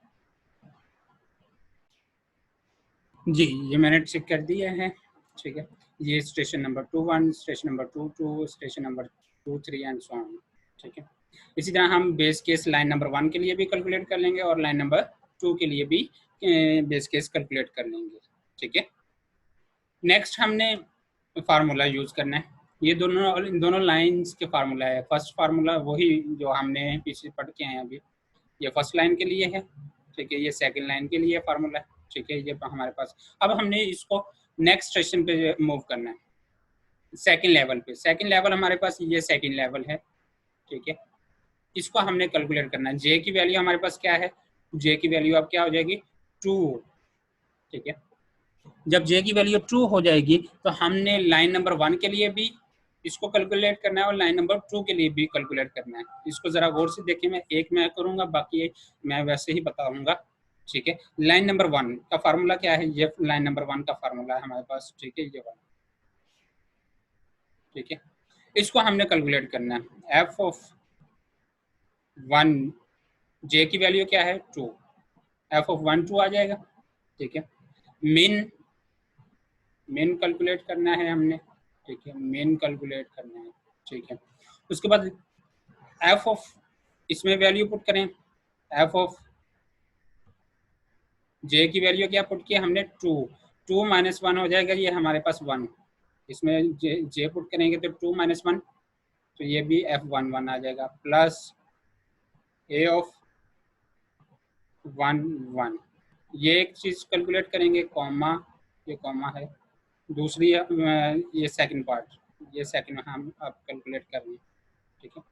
जी, ये मैंने चेक कर दिया है, ठीक है। ये station number 21, station number 22, station number 23 and so on, ठीक है। इसी तरह हम बेस केस लाइन नंबर 1 के लिए भी कैलकुलेट कर लेंगे और लाइन नंबर 2 के लिए भी बेस केस कैलकुलेट कर लेंगे, ठीक है। नेक्स्ट हमने फार्मूला यूज करना है, ये दोनों लाइंस के फार्मूला है। फर्स्ट फार्मूला वही जो हमने पीछे पढ़ के आए हैं अभी, ये फर्स्ट लाइन के लिए है, ठीक है, ये सेकंड लाइन के लिए फार्मूला है, ठीक है, ये हमारे पास। अब हमने इसको नेक्स्ट स्टेशन पे मूव करना है, सेकंड लेवल पे। सेकंड लेवल हमारे पास ये सेकंड लेवल है, ठीक है, इसको हमने कैलकुलेट करना है। जे की वैल्यू हमारे पास क्या है, जे की वैल्यू अब क्या हो जाएगी, 2, ठीक है। जब जे की वैल्यू 2 हो जाएगी तो हमने लाइन नंबर 1 के लिए भी इसको कैलकुलेट करना है और लाइन नंबर 2 के लिए भी कैलकुलेट करना है। इसको जरा गौर से देखिए, मैं एक मैं करूंगा, बाकी मैं वैसे ही बताऊंगा, ठीक है। लाइन नंबर 1 का फार्मूला क्या है, ये लाइन नंबर 1 का फार्मूला है हमारे पास, ठीक है, ये वाला, ठीक है। इसको हमने कैलकुलेट करना है। एफ ऑफ 1, जे की वैल्यू क्या है, 2, एफ ऑफ 1 2 आ जाएगा, ठीक है। मीन मेन कैलकुलेट करना है हमने, ठीक है, मेन कैलकुलेट करना है, ठीक है। उसके बाद एफ ऑफ, इसमें वैल्यू पुट करें, एफ ऑफ जे की वैल्यू क्या पुट किया हमने, 2, 2 माइनस 1 हो जाएगा, ये हमारे पास 1, इसमें जे पुट करेंगे तो 2 माइनस 1, तो ये भी F11 आ जाएगा, प्लस ए ऑफ 1 1, ये एक चीज कैलकुलेट करेंगे, कॉमा, ये कॉमा है, दूसरी ये सेकंड पार्ट, ये सेकंड हम अब कैलकुलेट कर रहे हैं, ठीक है।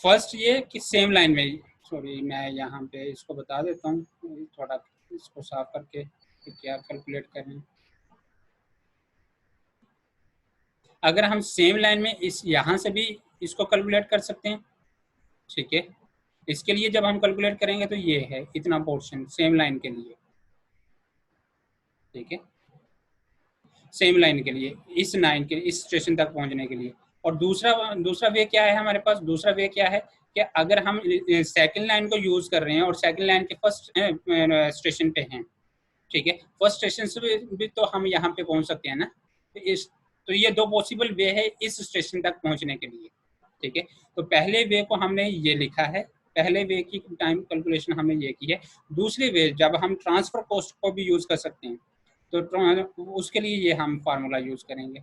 फर्स्ट ये कि सेम लाइन में, सॉरी मैं यहाँ पे इसको बता देता हूँ, थोड़ा इसको साफ करके कि क्या कैलकुलेट कर रहे हैं। अगर हम सेम लाइन में इस यहाँ से भी इसको कैलकुलेट कर सकते हैं, ठीक है। इसके लिए जब हम कैलकुलेट करेंगे तो ये है इतना पोर्शन सेम लाइन के लिए, ठीक है, सेम लाइन के लिए, इस लाइन के इस स्टेशन तक पहुंचने के लिए। और दूसरा वे क्या है हमारे पास, दूसरा वे क्या है कि अगर हम सेकंड लाइन को यूज कर रहे हैं और सेकंड लाइन के फर्स्ट स्टेशन पे हैं, ठीक है, फर्स्ट स्टेशन से भी तो हम यहाँ पे पहुंच सकते हैं ना, तो ये दो पॉसिबल वे है इस स्टेशन तक पहुंचने के लिए, ठीक है। तो पहले वे को हमने ये लिखा है, पहले वे की टाइम कैलकुलेशन हमने ये की है। दूसरे वे जब हम ट्रांसफर कॉस्ट को भी यूज कर सकते हैं, तो उसके लिए ये हम फार्मूला यूज करेंगे,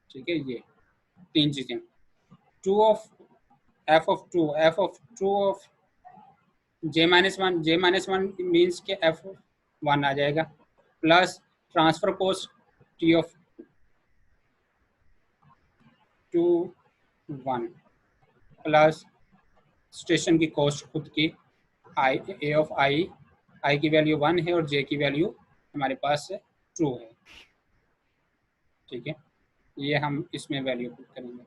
ठीक है। ये तीन चीजें, 2 of F of 2 of J minus one means के F1 आ जाएगा, plus transfer cost T of 2 1, plus station की कॉस्ट खुद की आई, ए ऑफ आई की वैल्यू 1 है और जे की वैल्यू हमारे पास 2 है, ठीक है। ये हम इसमें वैल्यू पुट करेंगे।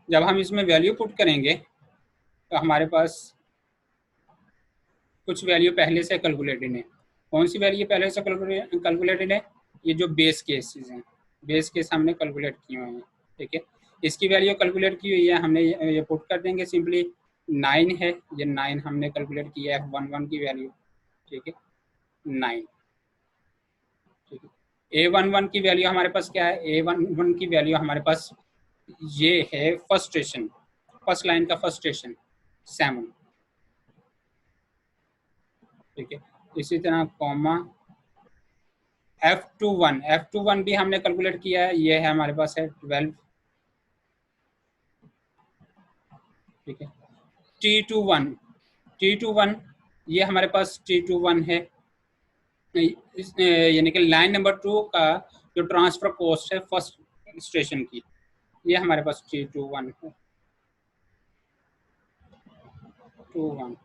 जब हम इसमें वैल्यू पुट करेंगे तो हमारे पास कुछ वैल्यू पहले से कैलकुलेटेड है। कौन सी वैल्यू पहले से कैलकुलेटेड है, ये जो बेस केसेस हैं, बेस केस हमने कैलकुलेट किए हुए हैं, ठीक है। इसकी वैल्यू कैलकुलेट की हुई है हमने, ये पुट कर देंगे सिंपली, 9 है, ये 9 हमने कैलकुलेट किया है F11 की वैल्यू, ठीक है, 9, ठीक है। A11 की वैल्यू हमारे पास क्या है, A11 की वैल्यू हमारे पास ये है फर्स्ट स्टेशन, फर्स्ट लाइन का फर्स्ट स्टेशन 7, ठीक है। इसी तरह कॉमा F21 भी हमने कैलकुलेट किया है, ये है हमारे पास है 12, ठीक है। T21 ये हमारे पास T21 है, यानी कि लाइन नंबर 2 का जो ट्रांसफर कॉस्ट है फर्स्ट स्टेशन की, ये हमारे पास T21 है, 21,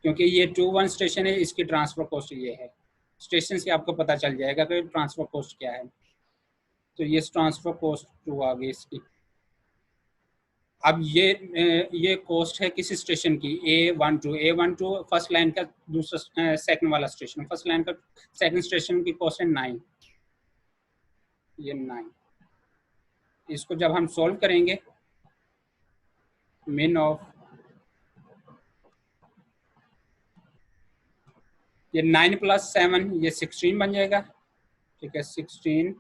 क्योंकि ये 21 स्टेशन है, इसकी ट्रांसफर कॉस्ट ये है। स्टेशन से आपको पता चल जाएगा कि ट्रांसफर कॉस्ट क्या है, तो ये ट्रांसफर कॉस्ट 2 आ गई इसकी। अब ये कॉस्ट है किसी स्टेशन की, A12 फर्स्ट लाइन का दूसरा सेकंड वाला स्टेशन, फर्स्ट लाइन का सेकंड स्टेशन की कॉस्ट है 9, ये 9। इसको जब हम सॉल्व करेंगे, मिन ऑफ ये 9 प्लस 7 ये 16 बन जाएगा, ठीक है, 16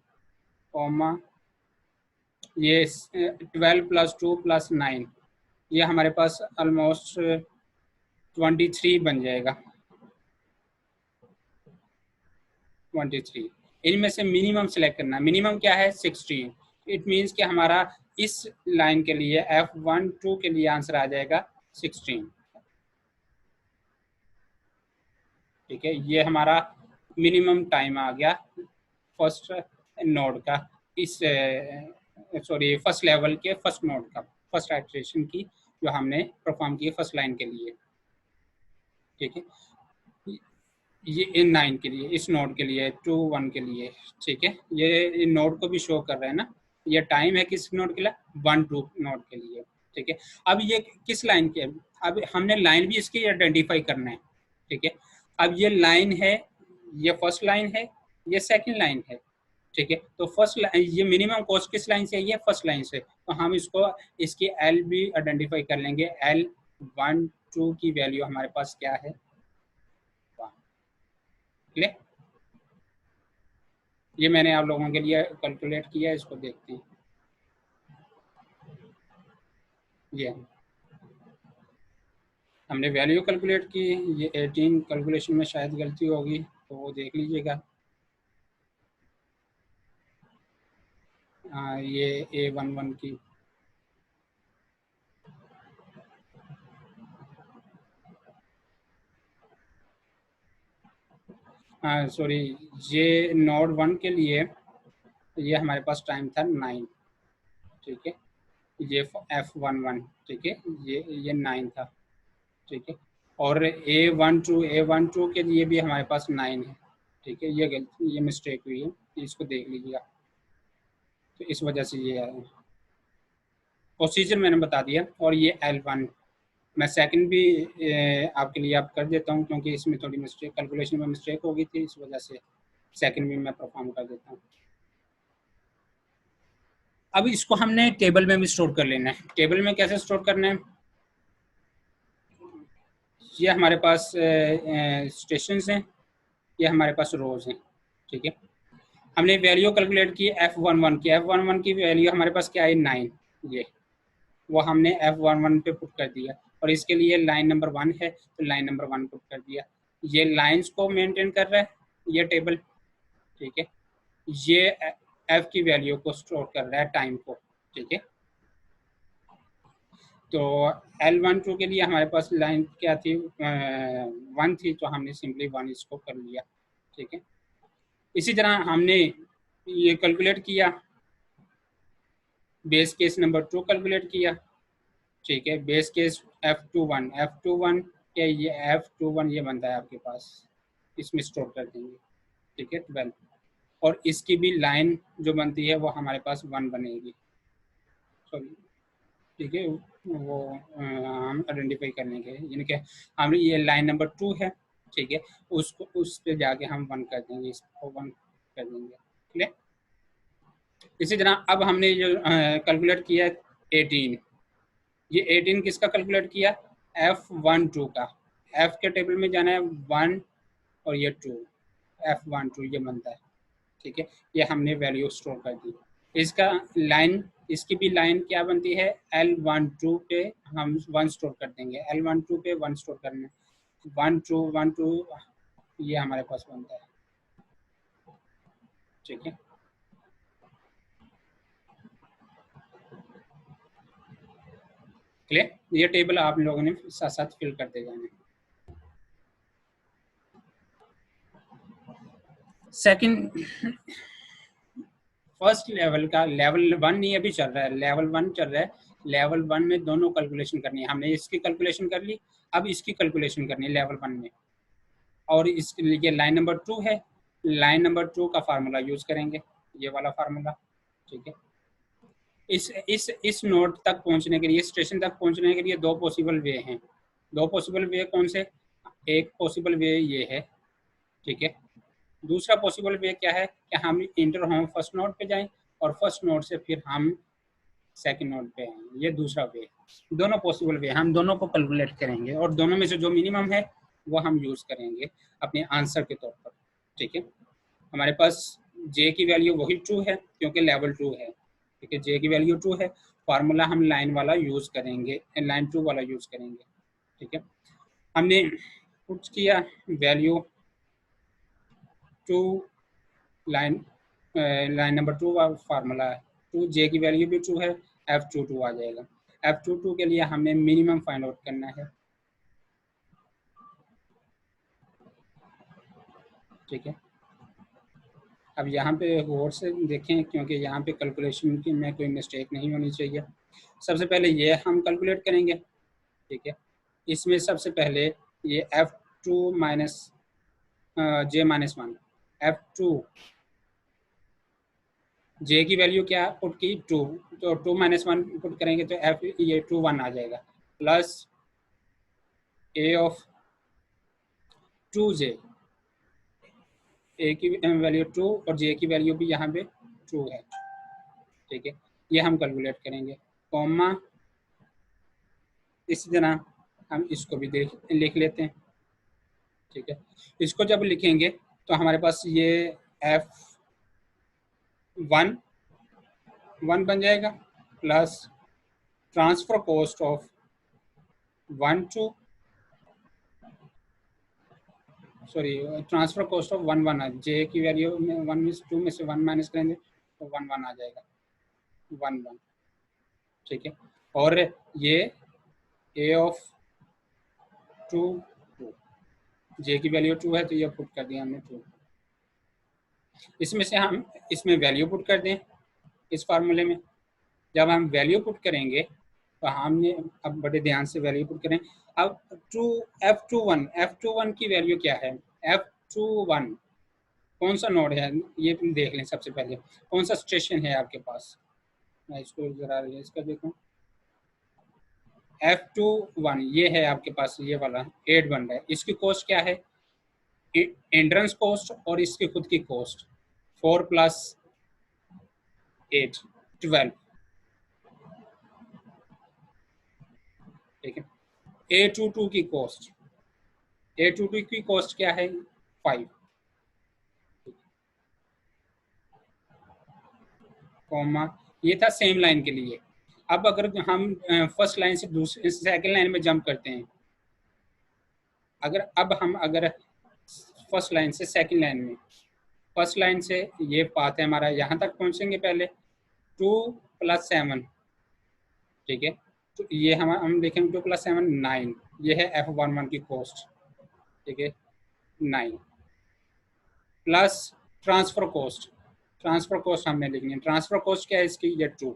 कॉमा ये 12 प्लस 2 प्लस 9, ये हमारे पास ऑलमोस्ट 23 बन जाएगा, 23। इनमें से मिनिमम सिलेक्ट करना है। मिनिमम क्या है 16। इट मीन्स कि हमारा इस लाइन के लिए F12 के लिए आंसर आ जाएगा 16। ठीक है, ये हमारा मिनिमम टाइम आ गया फर्स्ट नोड का, इस सॉरी फर्स्ट लेवल के फर्स्ट नोड का, फर्स्ट आइटरेशन की जो हमने परफॉर्म की फर्स्ट लाइन के लिए। ठीक है, ये इन 9 के लिए, इस नोड के लिए 2 1 के लिए। ठीक है, ये नोड को भी शो कर रहा है ना, ये टाइम है किस नोड के लिए 1 2 नोड के लिए। ठीक है, अब ये किस लाइन के, अब हमने लाइन भी इसकी आइडेंटिफाई करना है। ठीक है, अब ये लाइन है, ये फर्स्ट लाइन है, ये सेकंड लाइन है। ठीक है, तो फर्स्ट ये मिनिमम कॉस्ट किस लाइन से है, ये फर्स्ट लाइन से, तो हम इसको इसकी एल भी आइडेंटिफाई कर लेंगे। L1 2 की वैल्यू हमारे पास क्या है, ले ये मैंने आप लोगों के लिए कैलकुलेट किया है, इसको देखते हैं। ये हमने वैल्यू कैलकुलेट की, ये 18 कैलकुलेशन में शायद गलती होगी तो वो देख लीजिएगा। ये A11 की सॉरी, ये नोड 1 के लिए ये हमारे पास टाइम था 9। ठीक है, ये F11, ठीक है, ये 9 था। ठीक है, और A12 के लिए भी हमारे पास 9 है। ठीक है, ये गलती, ये मिस्टेक हुई है, इसको देख लीजिएगा, तो इस वजह से ये आया। प्रोसीजर मैंने बता दिया, और ये L1 मैं सेकंड भी आपके लिए आप कर देता हूँ, क्योंकि इसमें थोड़ी मिस्टेक, कैलकुलेशन में मिस्टेक हो गई थी, इस वजह से सेकंड भी मैं परफॉर्म कर देता हूँ। अब इसको हमने टेबल में भी स्टोर कर लेना है। टेबल में कैसे स्टोर करना है, ये हमारे पास स्टेशन हैं, ये हमारे पास रोज हैं। ठीक है, हमने वैल्यू कैलकुलेट की F11 की, F11 की वैल्यू हमारे पास क्या है 9, ये वो हमने F11 पे पुट कर दिया, और इसके लिए लाइन नंबर 1 है तो लाइन नंबर 1 पुट कर दिया। ये लाइंस को मेंटेन कर रहा है ये टेबल। ठीक है, ये F की वैल्यू को स्टोर कर रहा है टाइम को। ठीक है, तो L12 के लिए हमारे पास लाइन क्या थी 1 थी, तो हमने सिंपली 1 इसको कर लिया। ठीक है, इसी तरह हमने ये कैलकुलेट किया, बेस केस नंबर 2 कैलकुलेट किया। ठीक है, बेस केस F21 क्या, ये F21 ये बनता है आपके पास, इसमें स्टोर कर देंगे। ठीक है, 12, और इसकी भी लाइन जो बनती है वो हमारे पास 1 बनेगी, सॉरी। ठीक है, वो हम आइडेंटिफाई करने के, यानी कि हम ये लाइन नंबर 2 है। ठीक है, उसको उस पे जाके हम 1 कर देंगे, इसको 1 कर देंगे। ठीक है, इसी तरह अब हमने जो कैलकुलेट किया 18, ये 18 किसका कैलकुलेट किया, F12 का। F के टेबल में जाना है 1 और ये 2, F12 ये बनता है। ठीक है, ये हमने वैल्यू स्टोर कर दी। इसका लाइन, इसकी भी लाइन क्या बनती है, L12 पे हम 1 स्टोर कर देंगे, L12 पे 1 स्टोर करना, 1 2 ये हमारे पास बनता है। ठीक है, क्लियर, ये टेबल आप लोगों ने साथ साथ फिल करते जाना। सेकंड, फर्स्ट लेवल का, लेवल 1 नहीं अभी चल रहा है, लेवल 1 चल रहा है। लेवल 1 में दोनों कैलकुलेशन करनी है, हमने इसकी कैलकुलेशन कर ली, अब इसकी कैलकुलेशन करनी है लेवल 1 में, और इसके लिए लाइन नंबर 2 है, लाइन नंबर 2 का फार्मूला यूज करेंगे, ये वाला फार्मूला। ठीक है, इस नोड तक पहुंचने के लिए, स्टेशन तक पहुंचने के लिए 2 पॉसिबल वे हैं। 2 पॉसिबल वे कौन से, एक पॉसिबल वे ये है। ठीक है, दूसरा पॉसिबल वे क्या है कि हम इंटर होम फर्स्ट नोड पे जाएं, और फर्स्ट नोड से फिर हम सेकंड नोड पे आए, ये दूसरा वे। दोनों पॉसिबल वे, हम दोनों को कैलकुलेट करेंगे, और दोनों में से जो मिनिमम है वो हम यूज करेंगे अपने आंसर के तौर पर। ठीक है, हमारे पास जे की वैल्यू वही 2 है क्योंकि लेवल 2 है। ठीक है, जे की वैल्यू 2 है, फार्मूला हम लाइन वाला यूज करेंगे, लाइन 2 वाला यूज करेंगे। ठीक है, हमने पुट किया वैल्यू 2 लाइन लाइन नंबर 2 का फार्मूला है 2, जे की वैल्यू भी 2 है, F22 आ जाएगा। F22 के लिए हमें मिनिमम फाइंड आउट करना है, ठीक है। अब यहाँ पे गौर से देखें क्योंकि यहाँ पे कैलकुलेशन की में कोई मिस्टेक नहीं होनी चाहिए। सबसे पहले ये हम कैलकुलेट करेंगे, ठीक है। इसमें सबसे पहले ये F2 minus J-1, F2 J की वैल्यू क्या पुट की 2, तो 2-1 पुट करेंगे तो F ये 2-1 आ जाएगा, plus A of 2J, A की वैल्यू 2 और J की वैल्यू भी यहाँ पे 2 है, ठीक है। ये हम कैलकुलेट करेंगे, कॉमा इसी तरह हम इसको भी लिख लेते हैं, ठीक है। इसको जब लिखेंगे तो हमारे पास ये F1 बन जाएगा, plus transfer cost of 1 transfer cost of 1 जे की वैल्यू में 1 में 2 में से 1 माइनस करेंगे तो 1 आ जाएगा, 1 ठीक है। और ये ए ऑफ 2 जे की वैल्यू 2 है तो ये पुट कर दिया हमने 2। इसमें से हम इसमें वैल्यू पुट कर दें इस फार्मूले में। जब हम वैल्यू पुट करेंगे तो हमने अब बड़े ध्यान से वैल्यू पुट करें। अब F21 की वैल्यू क्या है? F21 कौन सा नोड है ये देख लें। सबसे पहले कौन सा स्टेशन है आपके पास, मैं इसको जरा रेज कर देता हूँ। F21 ये है आपके पास, ये वाला 8 बन रहा है। इसकी कॉस्ट क्या है? एंट्रेंस कॉस्ट और इसकी खुद की कॉस्ट 4 + 8 12, ठीक है। A22 की कॉस्ट, A22 की कॉस्ट क्या है? 5, कॉमा ये था सेम लाइन के लिए। अब अगर हम फर्स्ट लाइन से दूसरी सेकंड लाइन में जंप करते हैं, अगर फर्स्ट लाइन से सेकंड लाइन में, फर्स्ट लाइन से ये पाथ है हमारा, यहाँ तक पहुँचेंगे पहले 2 + 7, ठीक है। तो ये हम देखेंगे 2 + 7 9, ये है F11 की कॉस्ट, ठीक है 9, प्लस ट्रांसफर कॉस्ट हमने लिखनी है। ट्रांसफर कॉस्ट क्या है इसकी? ये 2,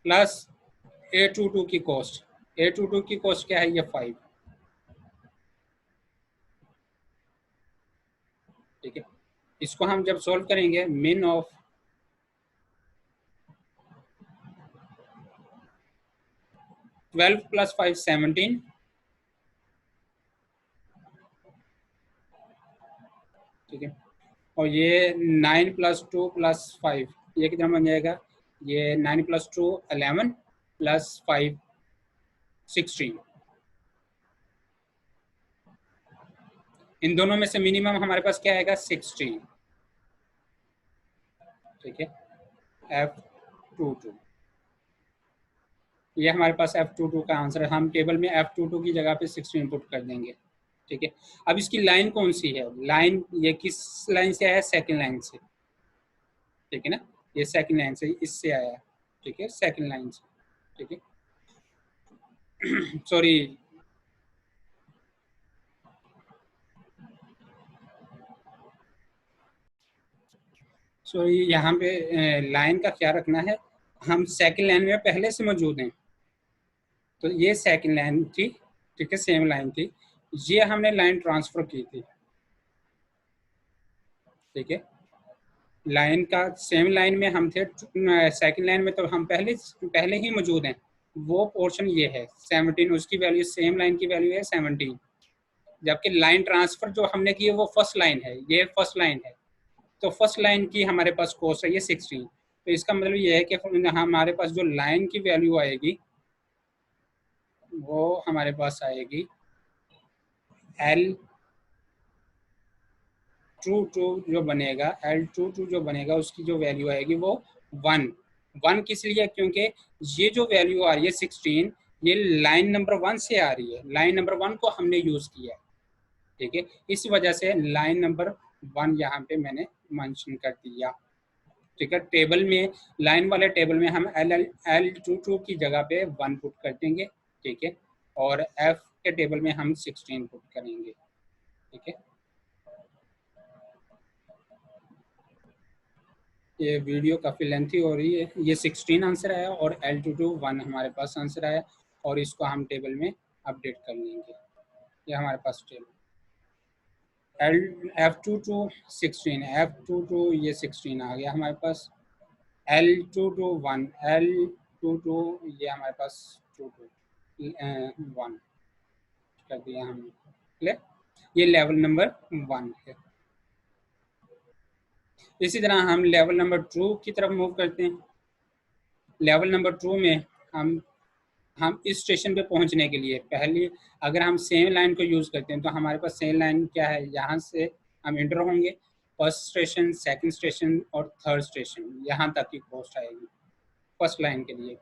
प्लस A22 की कॉस्ट, A22 की कॉस्ट क्या है? ये 5, ठीक है। इसको हम जब सॉल्व करेंगे, मिन ऑफ 12 + 5 17, ठीक है। और ये 9 + 2 + 5 ये कितना बन जाएगा? ये 9 + 2 11 + 5 16। इन दोनों में से मिनिमम हमारे पास क्या आएगा? 16, ठीक है। F22 ये हमारे पास F22 का आंसर है। हम टेबल में F22 की जगह पे 16 पुट कर देंगे, ठीक है। अब इसकी लाइन कौन सी है? लाइन ये किस लाइन से आया? सेकंड लाइन से, ठीक है ना। ये सेकंड लाइन से इससे आया, ठीक है, सेकंड लाइन से, ठीक है। सॉरी, यहाँ पे लाइन का ख्याल रखना है। हम सेकंड लाइन में पहले से मौजूद हैं, तो ये सेकंड लाइन थी, ठीक है, सेम लाइन थी। ये हमने लाइन ट्रांसफर की थी, ठीक है। लाइन का सेम लाइन में हम थे, सेकंड लाइन में तो हम पहले ही मौजूद हैं। वो पोर्शन ये है 17, उसकी वैल्यू सेम लाइन की वैल्यू है 17। जबकि लाइन ट्रांसफर जो हमने की है वो फर्स्ट लाइन है, ये फर्स्ट लाइन है। तो फर्स्ट लाइन की हमारे पास कॉस्ट है ये 16। तो इसका मतलब ये है कि हमारे पास जो लाइन की वैल्यू आएगी वो हमारे पास आएगी L22 जो बनेगा, L22 जो बनेगा उसकी जो वैल्यू आएगी वो 1 किस लिए? क्योंकि ये जो वैल्यू आ रही है 16, ये लाइन नंबर 1 से आ रही है। लाइन नंबर 1 को हमने यूज किया है, ठीक है। इस वजह से लाइन नंबर 1 यहाँ पे मैंने मेंशन कर दिया। ठीक है, टेबल में, लाइन वाले टेबल में हम L22 की जगह पे 1 पुट कर देंगे। ठीक है, और F के टेबल में हम 16 पुट करेंगे। ठीक है, ये वीडियो काफ़ी लेंथी हो रही है। ये 16 आंसर आया और L22 1 हमारे पास आंसर आया, और इसको हम टेबल में अपडेट कर लेंगे। ये हमारे पास टेबल F22 16, F22 ये 16 आ गया हमारे पास। L22 1, L22 ये हमारे पास 1 कर दिया हमने। क्लियर, ये लेवल नंबर 1 है। इसी तरह हम लेवल नंबर 2 की तरफ मूव करते हैं। लेवल नंबर 2 में हम इस स्टेशन पे पहुंचने के लिए पहले, अगर हम सेम लाइन को यूज़ करते हैं तो हमारे पास सेम लाइन क्या है, यहाँ से हम इंटर होंगे, फर्स्ट स्टेशन, सेकंड स्टेशन और थर्ड स्टेशन, यहाँ तक की कॉस्ट आएगी फर्स्ट लाइन के लिए।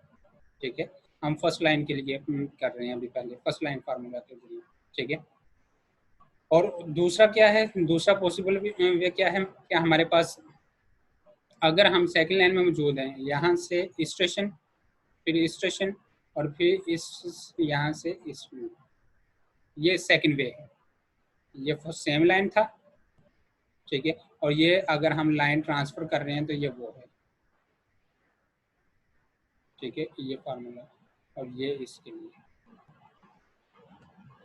ठीक है, हम फर्स्ट लाइन के लिए कर रहे हैं अभी, पहले फर्स्ट लाइन फार्मूला के लिए। ठीक है, और दूसरा क्या है, दूसरा पॉसिबल वे क्या है, क्या हमारे पास अगर हम सेकंड लाइन में मौजूद हैं, यहाँ से स्टेशन, फिर स्टेशन, और फिर इस यहाँ से इस, ये सेकंड वे है, ये सेम लाइन था। ठीक है, और ये अगर हम लाइन ट्रांसफर कर रहे हैं तो ये वो है। ठीक है, ये फार्मूला, और ये इसके लिए।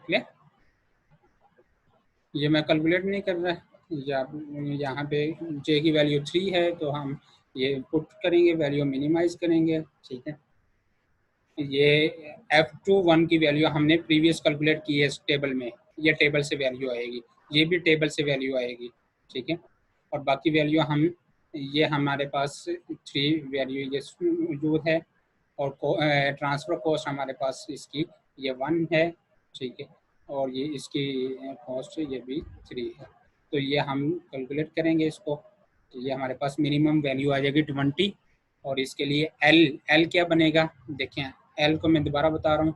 क्लियर, ये मैं कैलकुलेट नहीं कर रहा है, यहाँ पे जे की वैल्यू 3 है तो हम ये पुट करेंगे, वैल्यू मिनिमाइज करेंगे। ठीक है, ये F21 की वैल्यू हमने प्रीवियस कैलकुलेट की है इस टेबल में, ये टेबल से वैल्यू आएगी, ये भी टेबल से वैल्यू आएगी। ठीक है, और बाकी वैल्यू हम, ये हमारे पास 3 वैल्यू ये मौजूद है, और ट्रांसफ़र कॉस्ट हमारे पास इसकी ये 1 है। ठीक है, और ये इसकी कॉस्ट ये भी 3 है। तो ये हम कैलकुलेट करेंगे इसको, तो ये हमारे पास मिनिमम वैल्यू आ जाएगी 20, और इसके लिए एल क्या बनेगा, देखें एल को मैं दोबारा बता रहा हूँ,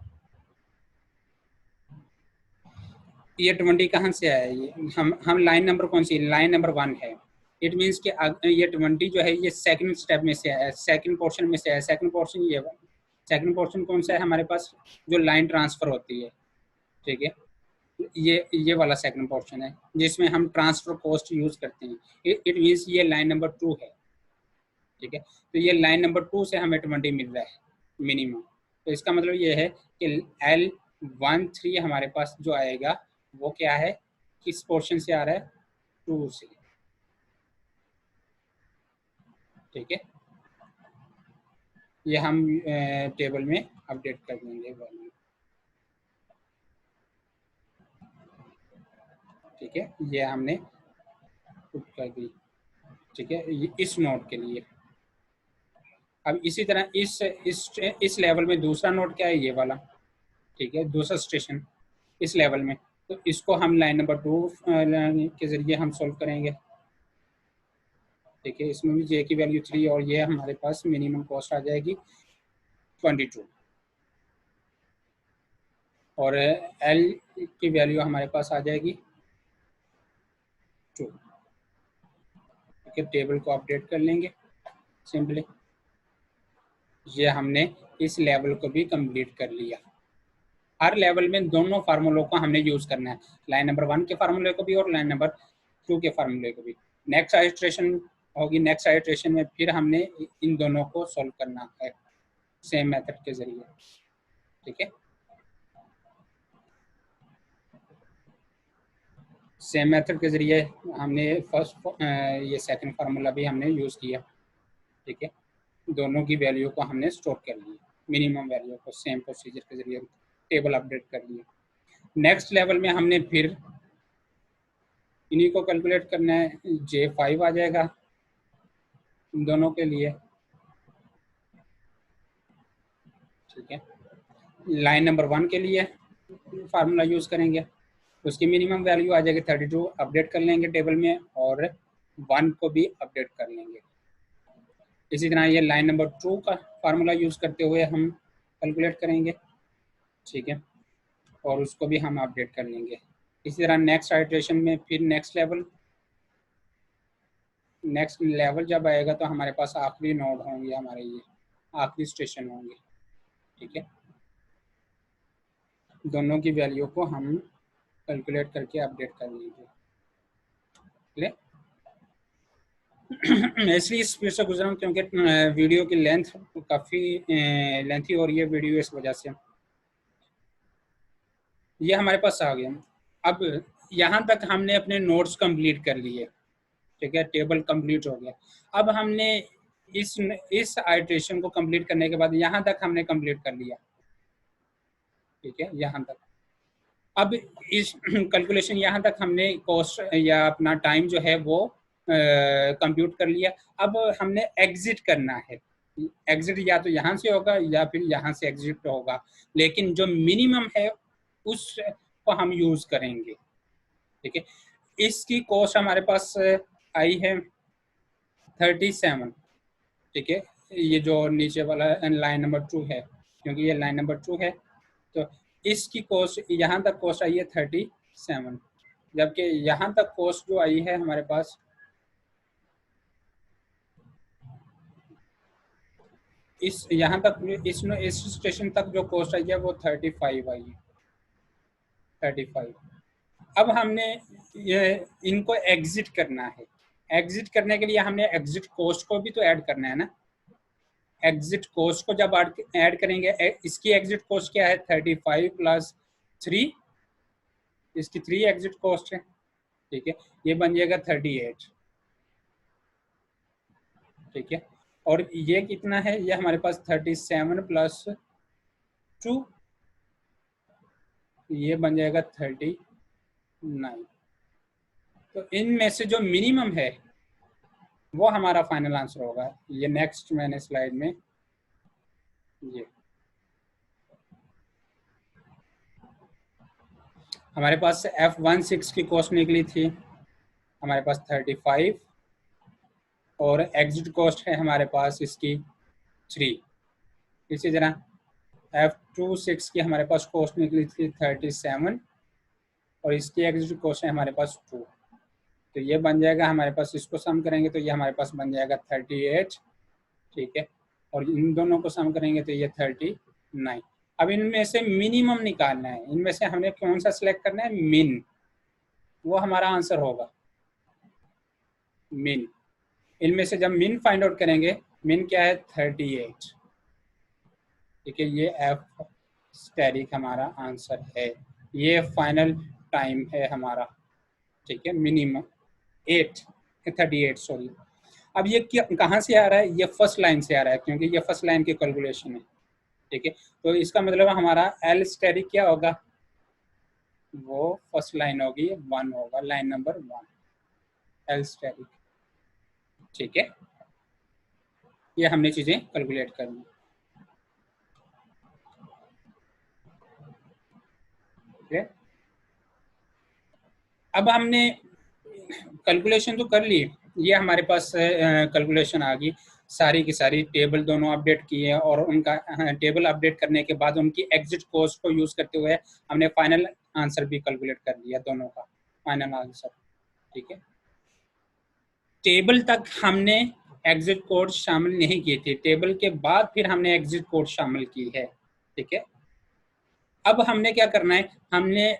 ये 20 कहाँ से आया, ये हम लाइन नंबर कौन सी, लाइन नंबर 1 है। इट मीन्स कि ये 20 जो है ये सेकंड स्टेप में से आया, सेकंड पोर्शन में से आया। सेकंड पोर्शन ये, सेकंड पोर्शन कौन सा है हमारे पास, जो लाइन ट्रांसफर होती है। ठीक है, ये वाला सेकंड पोर्शन है जिसमें हम ट्रांसफर कॉस्ट यूज करते हैं। इट मीन्स ये लाइन नंबर 2 है। ठीक है, तो ये लाइन नंबर 2 से हमें 20 मिल रहा है मिनिमम। तो इसका मतलब ये है कि L13 हमारे पास जो आएगा वो क्या है, किस पोर्शन से आ रहा है, 2 से। ठीक है, ये हम टेबल में अपडेट कर देंगे वैल्यू। ठीक है, ये हमने पुट कर दी। ठीक है, ये इस नोड के लिए। अब इसी तरह इस लेवल में दूसरा नोड क्या है, ये वाला। ठीक है, दूसरा स्टेशन इस लेवल में, तो इसको हम लाइन नंबर 2 के जरिए हम सोल्व करेंगे। ठीक है, इसमें भी जे की वैल्यू 3, और ये हमारे पास मिनिमम कॉस्ट आ जाएगी 22, और एल की वैल्यू हमारे पास आ जाएगी 2। ठीक है, टेबल को अपडेट कर लेंगे सिंपली। ये हमने इस लेवल को भी कंप्लीट कर लिया। हर लेवल में दोनों फार्मूलों को हमने यूज करना है, लाइन नंबर 1 के फार्मूले को भी और लाइन नंबर 2 के फार्मूले को भी। नेक्स्ट आइट्रेशन होगी, नेक्स्ट आइट्रेशन में फिर हमने इन दोनों को सॉल्व करना है सेम मेथड के जरिए। ठीक है, सेम मेथड के जरिए हमने फर्स्ट ये सेकंड फार्मूला भी हमने यूज़ किया। ठीक है, दोनों की वैल्यू को हमने स्टोर कर लिया, मिनिमम वैल्यू को सेम प्रोसीजर के जरिए टेबल अपडेट कर लिया। नेक्स्ट लेवल में हमने फिर इन्हीं को कैलकुलेट करना है, J5 आ जाएगा दोनों के लिए। ठीक है, लाइन नंबर 1 के लिए फार्मूला यूज़ करेंगे, उसकी मिनिमम वैल्यू आ जाएगी 32, अपडेट कर लेंगे टेबल में, और 1 को भी अपडेट कर लेंगे। इसी तरह ये लाइन नंबर 2 का फार्मूला यूज़ करते हुए हम कैलकुलेट करेंगे। ठीक है, और उसको भी हम अपडेट कर लेंगे। इसी तरह नेक्स्ट आइट्रेशन में फिर नेक्स्ट लेवल नेक्स्ट लेवल जब आएगा तो हमारे पास आखिरी नोड होंगे, हमारे ये आखिरी स्टेशन होंगे। ठीक है, दोनों की वैल्यू को हम कैलकुलेट करके अपडेट कर लीजिए। मैं इसलिए इस स्पीड से गुजरा हूँ क्योंकि वीडियो की लेंथ काफ़ी लेंथी हो रही है वीडियो, इस वजह से। ये हमारे पास आ गया। अब यहाँ तक हमने अपने नोट्स कंप्लीट कर लिए। ठीक है, टेबल कंप्लीट हो गया। अब हमने इस आइट्रेशन को कंप्लीट करने के बाद यहाँ तक हमने कंप्लीट कर लिया। ठीक है, यहाँ तक। अब इस कैलकुलेशन यहाँ तक हमने कॉस्ट या अपना टाइम जो है वो कंप्यूट कर लिया। अब हमने एग्जिट करना है। एग्जिट या तो यहाँ से होगा या फिर यहाँ से एग्जिट होगा, लेकिन जो मिनिमम है उसको हम यूज करेंगे। ठीक है, इसकी कॉस्ट हमारे पास आई है 37। ठीक है, ये जो नीचे वाला लाइन नंबर 2 है, क्योंकि ये लाइन नंबर 2 है, तो इसकी कॉस्ट यहाँ तक कॉस्ट आई है 37, जबकि यहाँ तक कॉस्ट जो आई है हमारे पास इस यहाँ तक इस स्टेशन तक जो कॉस्ट आई है वो 35 आई है, 35। अब हमने ये इनको एग्जिट करना है। एग्जिट करने के लिए हमने एग्जिट कॉस्ट को भी तो ऐड करना है ना। एग्जिट कॉस्ट को जब ऐड करेंगे, इसकी एग्जिट कॉस्ट क्या है 35 प्लस 3, इसकी 3 एग्जिट कॉस्ट है। ठीक है, ये बन जाएगा 38। ठीक है, और ये कितना है, ये हमारे पास 37 प्लस 2, ये बन जाएगा 39। तो इनमें से जो मिनिमम है वो हमारा फाइनल आंसर होगा। ये नेक्स्ट मैंने स्लाइड में ये हमारे पास F16 की कॉस्ट निकली थी हमारे पास 35, और एग्जिट कॉस्ट है हमारे पास इसकी 3। इसी तरह F26 की हमारे पास कॉस्ट निकली थी 37, और इसकी एग्जिट कॉस्ट है हमारे पास 2। तो ये बन जाएगा हमारे पास, इसको सम करेंगे तो ये हमारे पास बन जाएगा 38। ठीक है, और इन दोनों को सम करेंगे तो ये 39। अब इनमें से मिनिमम निकालना है, इनमें से हमें कौन सा सिलेक्ट करना है, मिन, वो हमारा आंसर होगा मिन। इनमें से जब मिन फाइंड आउट करेंगे, मिन क्या है 38। ठीक है, ये एफ स्टेरिक हमारा आंसर है, ये फाइनल टाइम है हमारा। ठीक है, मिनिमम 38, सॉरी। अब ये कहाँ से आ रहा है, ये फर्स्ट लाइन से आ रहा है, क्योंकि ये फर्स्ट लाइन की कैलकुलेशन है। ठीक है, तो इसका मतलब हमारा एल स्टेरिक क्या होगा, वो फर्स्ट लाइन होगी, 1 होगा, लाइन नंबर 1 एल स्टेरिक। ठीक है, ये हमने चीजें कैलकुलेट करनी। ठीक है, अब हमने कैलकुलेशन तो कर ली, ये हमारे पास कैलकुलेशन आ गई, सारी की सारी टेबल दोनों अपडेट किए, और उनका टेबल अपडेट करने के बाद उनकी एग्जिट कॉस्ट को यूज करते हुए हमने फाइनल आंसर भी कैलकुलेट कर लिया, दोनों का फाइनल आंसर। ठीक है, टेबल तक हमने एग्जिट कोड शामिल नहीं किए थे, टेबल के बाद फिर हमने एग्जिट कोड शामिल की है। ठीक है, अब हमने क्या करना है, हमने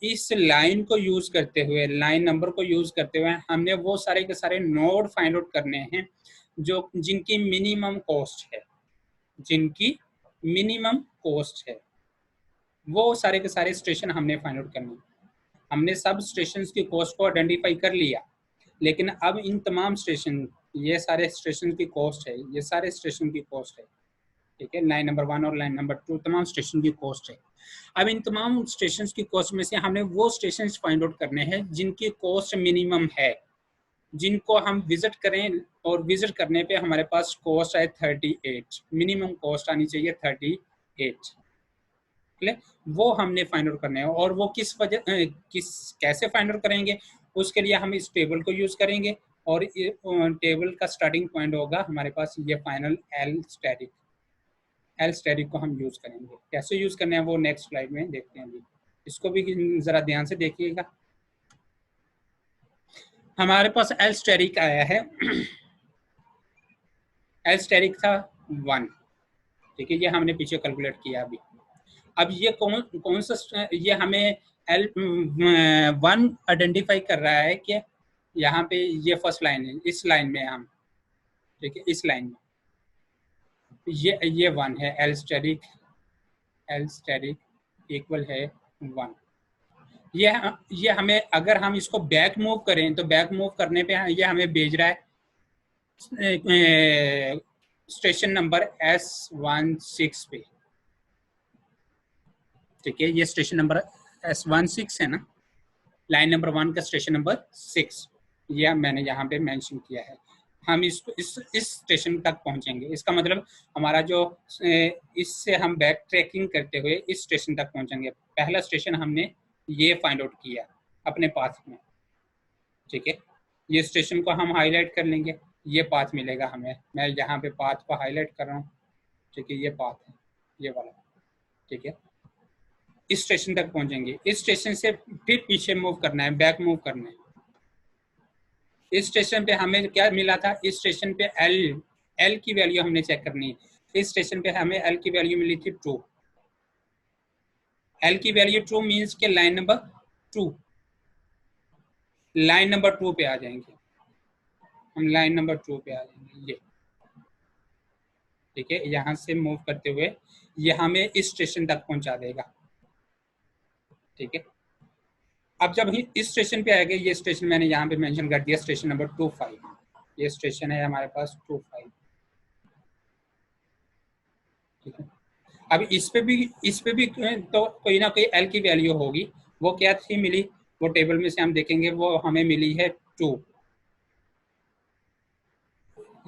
इस लाइन को यूज करते हुए, लाइन नंबर को यूज करते हुए हमने वो सारे के सारे नोड फाइंड आउट करने हैं जो जिनकी मिनिमम कॉस्ट है, जिनकी मिनिमम कॉस्ट है, वो सारे के सारे स्टेशन हमने फाइंड आउट करने। हमने सब स्टेशन की कॉस्ट को आइडेंटिफाई कर लिया, लेकिन अब इन तमाम स्टेशन, ये सारे स्टेशन की कॉस्ट है, ये सारे स्टेशन की कॉस्ट है। ठीक है, लाइन नंबर 1 और लाइन नंबर 2 तमाम स्टेशन की कॉस्ट है। अब इन तमाम स्टेशन की कॉस्ट में से हमने वो स्टेशन फाइंड आउट करने हैं जिनकी कॉस्ट मिनिमम है, जिनको हम विजिट करें, और विजिट करने पे हमारे पास कॉस्ट है 38, मिनिमम कॉस्ट आनी चाहिए 38। वो हमने फाइंड आउट करने हैं, और वो कैसे फाइंड आउट करेंगे, उसके लिए हम इस टेबल को यूज करेंगे, और टेबल का स्टार्टिंग पॉइंट होगा हमारे पास ये final L static. L static को हम यूज करेंगे, कैसे यूज करना है वो नेक्स्ट स्लाइड में देखते हैं। अभी इसको भी जरा ध्यान से देखिएगा। हमारे पास एल स्टेरिक आया है, एल स्टेरिक था 1, ठीक है, ये हमने पीछे कैलकुलेट किया अभी। अब ये कौन कौन सा, ये हमें एल 1 आइडेंटिफाई कर रहा है कि यहाँ पे ये फर्स्ट लाइन है, इस लाइन में हम, ठीक है, इस लाइन में ये 1 है, एल स्टेरिक इक्वल है 1। ये हमें, अगर हम इसको बैक मूव करें तो बैक मूव करने पे ये हमें भेज रहा है स्टेशन नंबर S16 पे, ठीक है, ये स्टेशन नंबर S16 है ना, लाइन नंबर 1 का स्टेशन नंबर 6, यह मैंने यहाँ पे मेंशन किया है। हम इसको इस स्टेशन तक पहुंचेंगे, इसका मतलब हमारा जो इससे हम बैक ट्रैकिंग करते हुए इस स्टेशन तक पहुंचेंगे। पहला स्टेशन हमने ये फाइंड आउट किया अपने पाथ में, ठीक है, ये स्टेशन को हम हाईलाइट कर लेंगे, ये पाथ मिलेगा हमें, मैं यहाँ पे पाथ को हाईलाइट कर रहा हूँ, ठीक है, ये पाथ है, ये वाला, ठीक है, इस स्टेशन तक पहुंचेंगे, इस स्टेशन से फिर पीछे मूव करना है, बैक मूव करना है। इस स्टेशन पे हमें क्या मिला था, इस स्टेशन पे एल की वैल्यू हमने चेक करनी है, इस स्टेशन पे हमें एल की वैल्यू मिली थी 2, एल की वैल्यू 2 मीन्स के लाइन नंबर 2, लाइन नंबर 2 पे आ जाएंगे हम, लाइन नंबर 2 पे आ जाएंगे, ये ठीक है, यहाँ से मूव करते हुए ये हमें इस स्टेशन तक पहुंचा देगा, ठीक है। अब जब ही इस स्टेशन पे आएगा, ये स्टेशन मैंने यहाँ पे मेंशन कर दिया, स्टेशन नंबर 25, ये स्टेशन है हमारे पास 25, ठीक है। अब इस पे भी तो कोई ना कोई एल की वैल्यू होगी, वो क्या थी मिली, वो टेबल में से हम देखेंगे, वो हमें मिली है 2,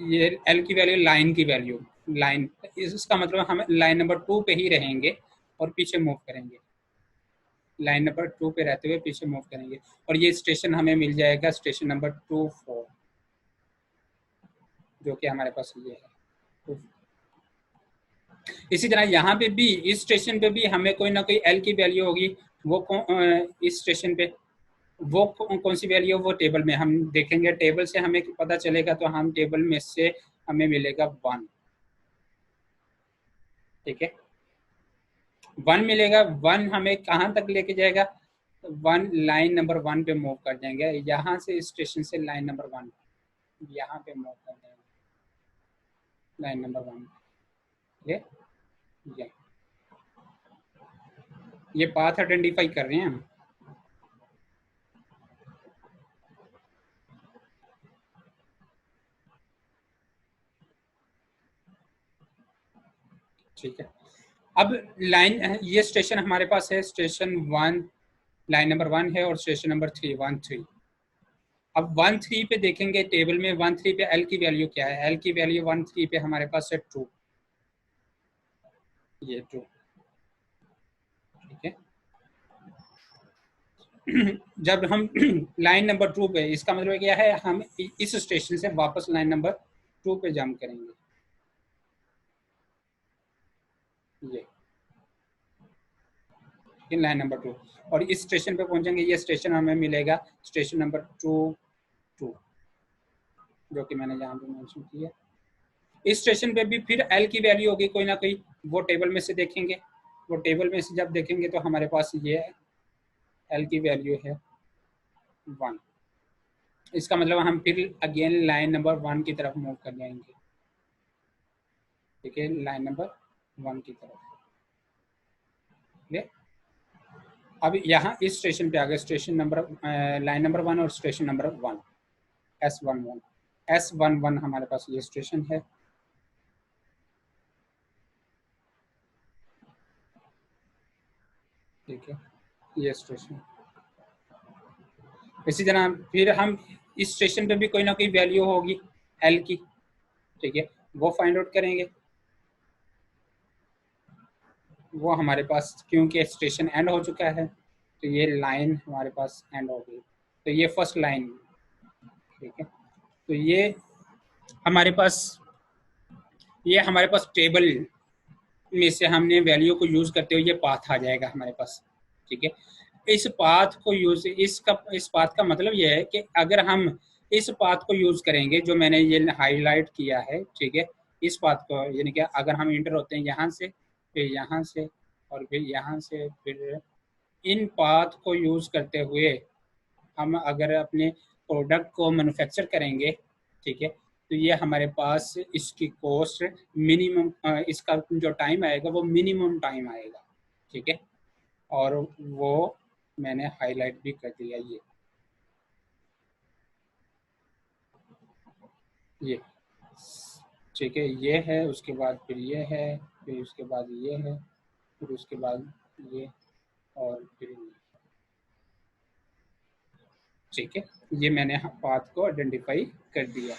ये एल की वैल्यू लाइन की वैल्यू, लाइन, इसका मतलब हम लाइन नंबर 2 पे ही रहेंगे और पीछे मूव करेंगे, लाइन नंबर 2 पे रहते हुए पीछे मूव करेंगे, और ये स्टेशन हमें मिल जाएगा स्टेशन नंबर 24, जो कि हमारे पास ये है। इसी तरह यहाँ पे भी, इस स्टेशन पे भी हमें कोई ना कोई एल की वैल्यू होगी, वो इस स्टेशन पे वो कौन सी वैल्यू, वो टेबल में हम देखेंगे, टेबल से हमें पता चलेगा, तो हम टेबल में से हमें मिलेगा 1, ठीक है, 1 मिलेगा, 1 हमें कहाँ तक लेके जाएगा, 1 लाइन नंबर 1 पे मूव कर जाएंगे, यहाँ से स्टेशन से लाइन नंबर 1 यहाँ पे मूव कर जाएंगे, लाइन नंबर 1, ये ये पाथ आइडेंटिफाई कर रहे हैं हम, ठीक है। अब लाइन, ये स्टेशन हमारे पास है, स्टेशन 1 लाइन नंबर 1 है, और स्टेशन नंबर 3 1 3। अब 1 3 पे देखेंगे, टेबल में 1 3 पे एल की वैल्यू क्या है, एल की वैल्यू 1 3 पे हमारे पास है 2, ये 2, ठीक है। जब हम लाइन नंबर 2 पे, इसका मतलब क्या है, हम इस स्टेशन से वापस लाइन नंबर 2 पे जंप करेंगे, ये लाइन नंबर 2, और इस स्टेशन पे पहुंचेंगे, ये स्टेशन हमें मिलेगा स्टेशन नंबर 2 जो कि मैंने यहाँ पे मेंशन किया। इस स्टेशन पे भी फिर एल की वैल्यू होगी कोई ना कोई, वो टेबल में से देखेंगे, वो टेबल में से जब देखेंगे तो हमारे पास ये एल की वैल्यू है 1, इसका मतलब हम फिर अगेन लाइन नंबर 1 की तरफ मूव कर जाएंगे, ठीक है, लाइन नंबर 1 की तरफ, ठीक। अब यहाँ इस स्टेशन पे आ गए, स्टेशन नंबर लाइन नंबर 1 और स्टेशन नंबर 1 S11 हमारे पास ये स्टेशन है, ठीक है, ये स्टेशन। इसी तरह फिर हम इस स्टेशन पे भी कोई ना कोई वैल्यू होगी एल की, ठीक है, वो फाइंड आउट करेंगे, वो हमारे पास क्योंकि स्टेशन एंड हो चुका है, तो ये लाइन हमारे पास एंड हो गई, तो ये फर्स्ट लाइन, ठीक है, तो ये हमारे पास टेबल में से हमने वैल्यू को यूज करते हुए ये पाथ आ जाएगा हमारे पास, ठीक है। इस पाथ को यूज इस पाथ का मतलब ये है कि अगर हम इस पाथ को यूज करेंगे जो मैंने ये हाईलाइट किया है, ठीक है, इस पाथ को, यानी कि अगर हम इंटर होते हैं यहाँ से, फिर यहाँ से, और फिर यहाँ से, फिर इन पाथ को यूज करते हुए हम अगर अपने प्रोडक्ट को मैन्युफैक्चर करेंगे, ठीक है, तो ये हमारे पास इसकी कॉस्ट मिनिमम, इसका जो टाइम आएगा वो मिनिमम टाइम आएगा, ठीक है, और वो मैंने हाईलाइट भी कर दिया, ये ठीक है, ये है, उसके बाद फिर ये है, फिर उसके बाद ये है, फिर उसके बाद ये, और फिर ये, ठीक है, ये मैंने पाथ को आइडेंटिफाई कर दिया।